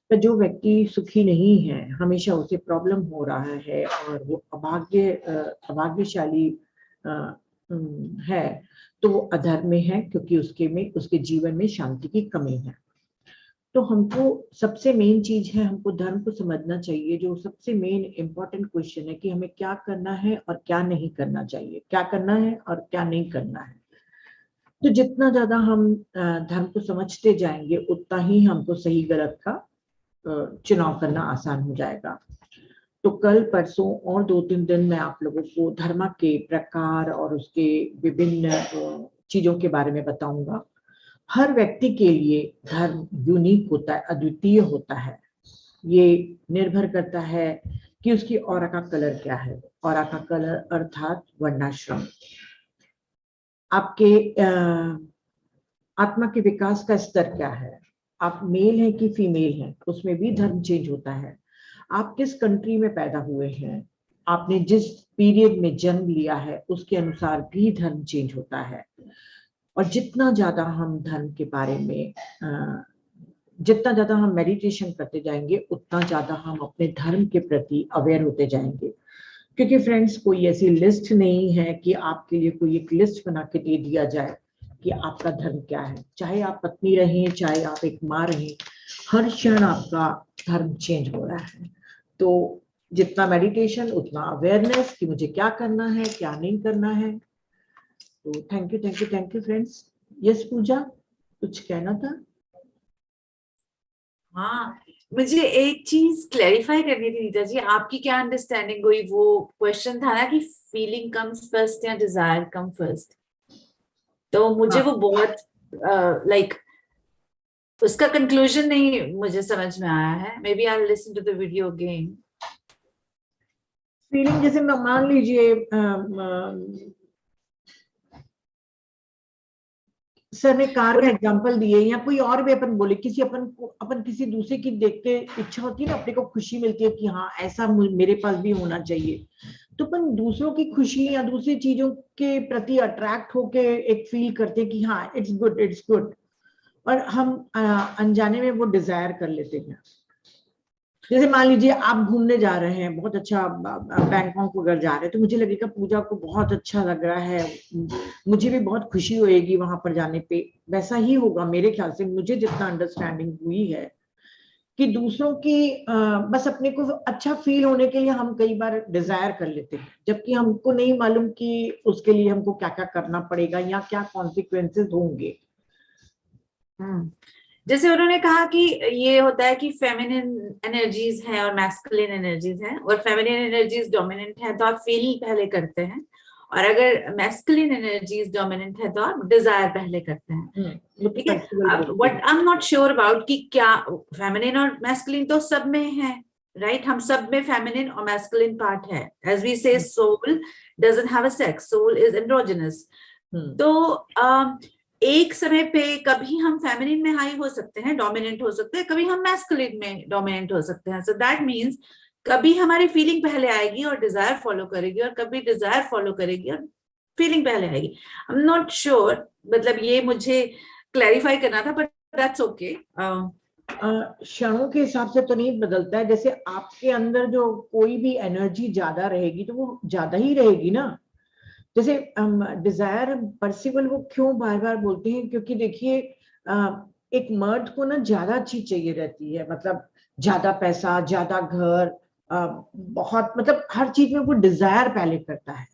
तो जो व्यक्ति सुखी नहीं है, हमेशा उसे प्रॉब्लम हो रहा है, और वो अभाग्यशाली है, तो वो अधर्म में है, क्योंकि उसके जीवन में शांति की कमी है। तो हमको सबसे मेन चीज है, हमको धर्म को समझना चाहिए। जो सबसे मेन इंपॉर्टेंट क्वेश्चन है कि हमें क्या करना है और क्या नहीं करना चाहिए, क्या करना है और क्या नहीं करना है। तो जितना ज्यादा हम धर्म को समझते जाएंगे, उतना ही हमको सही गलत का चुनाव करना आसान हो जाएगा। तो कल परसों और 2-3 दिन मैं आप लोगों को धर्म के प्रकार और उसके विभिन्न चीजों के बारे में बताऊंगा। हर व्यक्ति के लिए धर्म यूनिक होता है, अद्वितीय होता है। ये निर्भर करता है कि उसकी ऑरा का कलर क्या है। ऑरा का कलर अर्थात वर्णाश्रम। आपके आत्मा के विकास का स्तर क्या है, आप मेल हैं कि फीमेल हैं, उसमें भी धर्म चेंज होता है। आप किस कंट्री में पैदा हुए हैं, आपने जिस पीरियड में जन्म लिया है, उसके अनुसार भी धर्म चेंज होता है। और जितना ज्यादा हम धर्म के बारे में जितना ज्यादा हम मेडिटेशन करते जाएंगे, उतना ज्यादा हम अपने धर्म के प्रति अवेयर होते जाएंगे। क्योंकि फ्रेंड्स, कोई ऐसी लिस्ट नहीं है कि आपके लिए कोई एक लिस्ट बना के दे दिया जाए कि आपका धर्म क्या है। चाहे आप पत्नी रहें, चाहे आप एक माँ रहें, हर क्षण आपका धर्म चेंज हो रहा है। तो जितना मेडिटेशन उतना अवेयरनेस कि मुझे क्या करना है, क्या नहीं करना है। तो thank you, thank you, thank you friends. Yes Puja, कुछ कहना था? हाँ, मुझे एक चीज क्लैरिफाई करनी थी रीता जी, आपकी क्या अंडरस्टैंडिंग हुई? वो क्वेश्चन था ना कि फीलिंग कम्स फर्स्ट या डिजायर कम फर्स्ट। तो मुझे वो बहुत लाइक उसका कंक्लूजन नहीं मुझे समझ में आया है। Maybe I will listen to the video again. Feeling जैसे मान लीजिए सर ने कार का एग्जांपल दिए, या कोई और भी अपन बोले, अपन किसी दूसरे की देख के इच्छा होती है ना, अपने को खुशी मिलती है कि हाँ ऐसा मेरे पास भी होना चाहिए। तो अपन दूसरों की खुशी या दूसरी चीजों के प्रति अट्रैक्ट होके एक फील करते हैं कि हाँ इट्स गुड, इट्स गुड, और हम अनजाने में वो डिजायर कर लेते हैं। जैसे मान लीजिए आप घूमने जा रहे हैं, बहुत अच्छा बैंकॉक अगर जा रहे हैं, तो मुझे लगेगा पूजा को बहुत अच्छा लग रहा है, मुझे भी बहुत खुशी होएगी वहां पर जाने पे। वैसा ही होगा मेरे ख्याल से, मुझे जितना अंडरस्टैंडिंग हुई है कि दूसरों की बस अपने को अच्छा फील होने के लिए हम कई बार डिजायर कर लेते हैं, जबकि हमको नहीं मालूम कि उसके लिए हमको क्या क्या करना पड़ेगा या क्या कॉन्सिक्वेंसेस होंगे। जैसे उन्होंने कहा कि ये होता है कि फेमिनिन एनर्जीज हैं और मैस्कुलिन एनर्जीज हैं, और फेमिनिन एनर्जीज डोमिनेंट है तो आप फील पहले करते हैं, और अगर मैस्कुलिन एनर्जीज डोमिनेंट है तो आप डिजायर पहले करते हैं। ठीक है, what I am not sure about कि क्या फेमिनिन और मैस्कुलिन तो सब में है, राइट? हम सब में फेमिनिन और मैस्कुलिन पार्ट है। As we say soul doesn't have a sex, soul is androgynous. तो एक समय पे कभी हम फेमिनिन में हाई हो सकते हैं, डोमिनेंट हो सकते हैं, कभी हम मैस्कुलिन में डोमिनेंट हो सकते हैं। सो दैट मीन्स कभी हमारी फीलिंग पहले आएगी और डिजायर फॉलो करेगी, और कभी डिजायर फॉलो करेगी और फीलिंग पहले आएगी। आई एम नॉट श्योर, मतलब ये मुझे क्लैरिफाई करना था, बट दैट्स ओके। क्षणों के हिसाब से तो नहीं बदलता है। जैसे आपके अंदर जो कोई भी एनर्जी ज्यादा रहेगी तो वो ज्यादा ही रहेगी ना। जैसे डिजायर पर्सिबल वो क्यों बार बार बोलते हैं, क्योंकि देखिए एक मर्द को ना ज्यादा चीज चाहिए रहती है, मतलब ज्यादा पैसा, ज्यादा घर, बहुत, मतलब हर चीज में वो डिजायर पहले करता है।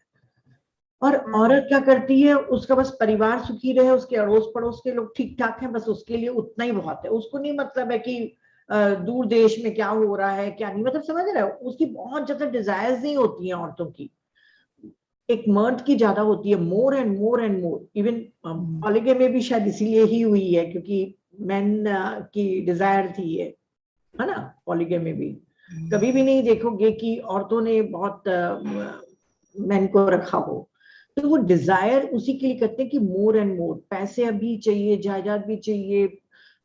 और औरत क्या करती है, उसका बस परिवार सुखी रहे, उसके अड़ोस पड़ोस के लोग ठीक ठाक हैं, बस उसके लिए उतना ही बहुत है। उसको नहीं मतलब है कि दूर देश में क्या हो रहा है क्या नहीं, मतलब समझ रहे हो, उसकी बहुत ज्यादा डिजायर्स नहीं होती हैं औरतों की। एक मर्द की ज्यादा होती है, more and more and more. Even polygamy में भी शायद इसीलिए ही हुई है, क्योंकि मेन की डिजायर थी ये, है ना। पॉलीगैमी में भी कभी भी नहीं देखोगे कि औरतों ने बहुत मैन को रखा हो। तो वो डिजायर उसी के लिए करते हैं कि मोर एंड मोर, पैसे अभी चाहिए, जायदाद भी चाहिए,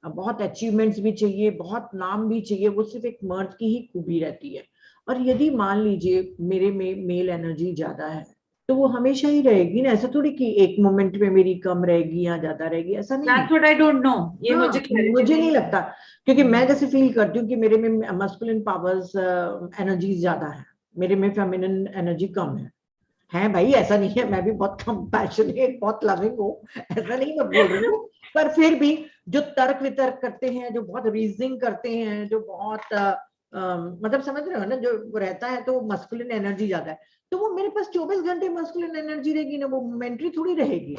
बहुत अचीवमेंट्स भी चाहिए, बहुत नाम भी चाहिए। वो सिर्फ एक मर्द की ही खूबी रहती है। और यदि मान लीजिए मेरे में मेल एनर्जी ज्यादा है तो वो हमेशा ही रहेगी ना। ऐसा थोड़ी कि एक मोमेंट में मेरी कम रहेगी या ज्यादा रहेगी, ऐसा नहीं है। That's what I don't know. ये हाँ, मुझे clarity मुझे नहीं लगता, क्योंकि मैं जैसे फील करती हूँ कि मेरे में मस्कुलिन पावर्स एनर्जी ज्यादा है, मेरे में फेमिनिन एनर्जी कम है भाई, ऐसा नहीं है। मैं भी बहुत कंपैशनेट, बहुत लविंग हूँ, ऐसा नहीं मैं बोल रही हूँ। पर फिर भी जो तर्क वितर्क करते हैं, जो बहुत रीजनिंग करते हैं, जो बहुत मतलब समझ रहे हो ना, जो रहता है, तो मस्कुलिन एनर्जी ज्यादा है। तो वो मेरे पास 24 घंटे मस्कुलिन एनर्जी रहेगी ना, वो मोमेंट्री थोड़ी रहेगी।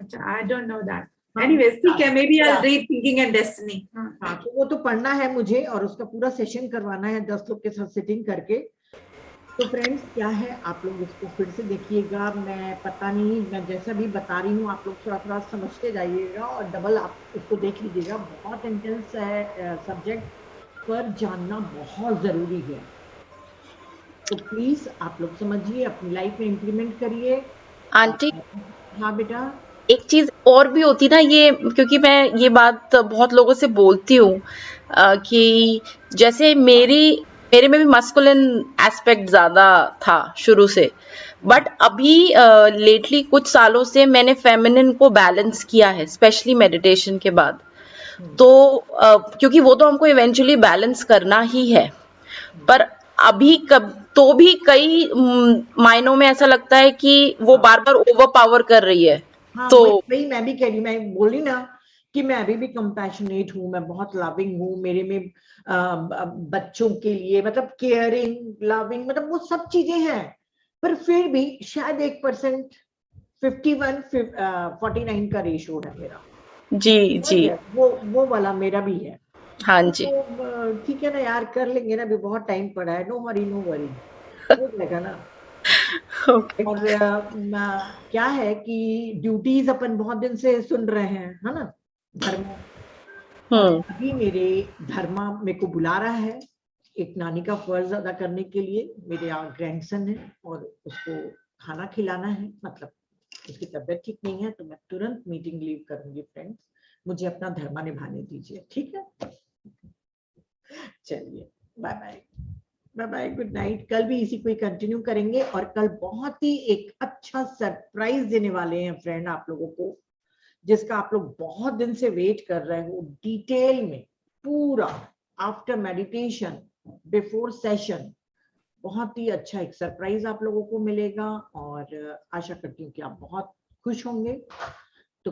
अच्छा, I don't know that. Anyways, ठीक है, maybe I'll read Thinking and Destiny. हाँ, तो वो तो पढ़ना है मुझे, और उसका पूरा सेशन करवाना है 10 लोग के साथ सिटिंग करके। तो फ्रेंड्स क्या है, आप लोग इसको फिर से देखिएगा। मैं पता नहीं, मैं जैसा भी बता रही हूँ, आप लोग थोड़ा थोड़ा समझते जाइएगा और डबल आप इसको देख लीजिएगा। बहुत इंटेंस है सब्जेक्ट, पर जानना बहुत जरूरी है। तो प्लीज आप लोग समझिए, अपनी लाइफ में इम्प्लीमेंट करिए। आंटी, हाँ बेटा। एक चीज और भी होती ना ये, क्योंकि मैं ये बात बहुत लोगों से बोलती हूँ कि जैसे मेरे में भी मस्कुलिन एस्पेक्ट ज्यादा था शुरू से, बट अभी लेटली कुछ सालों से मैंने फेमिनिन को बैलेंस किया है, स्पेशली मेडिटेशन के बाद। तो क्योंकि वो तो हमको इवेंचुअली बैलेंस करना ही है, पर अभी तो भी कई मायनों में ऐसा लगता है कि वो बार बार ओवर पावर कर रही है। हाँ, तो वही मैं भी कह रही, मैं बोली ना कि मैं अभी भी कंपैशनेट हूँ, मैं बहुत लविंग हूँ। मेरे में बच्चों के लिए मतलब केयरिंग, लविंग, मतलब वो सब चीजें हैं। पर फिर भी शायद 1%, 51-49 का रेशो है मेरा। जी जी, वो वाला मेरा भी है। हाँ जी, तो ठीक है ना यार, कर लेंगे ना, अभी बहुत टाइम पड़ा है। नो वरी नो वरी, हो जाएगा ना। ओके, और क्या है कि ड्यूटीज अपन बहुत दिन से सुन रहे हैं, है ना, धर्म। और अभी मेरे धर्मा मेरे को बुला रहा है एक नानी का फर्ज अदा करने के लिए। मेरे यहाँ ग्रैंडसन है और उसको खाना खिलाना है, मतलब उसकी तबीयत ठीक नहीं है, तो मैं तुरंत मीटिंग लीव करूंगी। फ्रेंड्स, मुझे अपना धर्मा निभाने दीजिए, ठीक है। चलिए, bye bye, bye bye, good night. कल भी इसी को ही कंटिन्यू करेंगे, और कल बहुत ही एक अच्छा सरप्राइज देने वाले हैं फ्रेंड आप लोगों को, जिसका आप लोग बहुत दिन से वेट कर रहे हो। डिटेल में पूरा आफ्टर मेडिटेशन, बिफोर सेशन, बहुत ही अच्छा एक सरप्राइज आप लोगों को मिलेगा। और आशा करती हूँ कि आप बहुत खुश होंगे। तो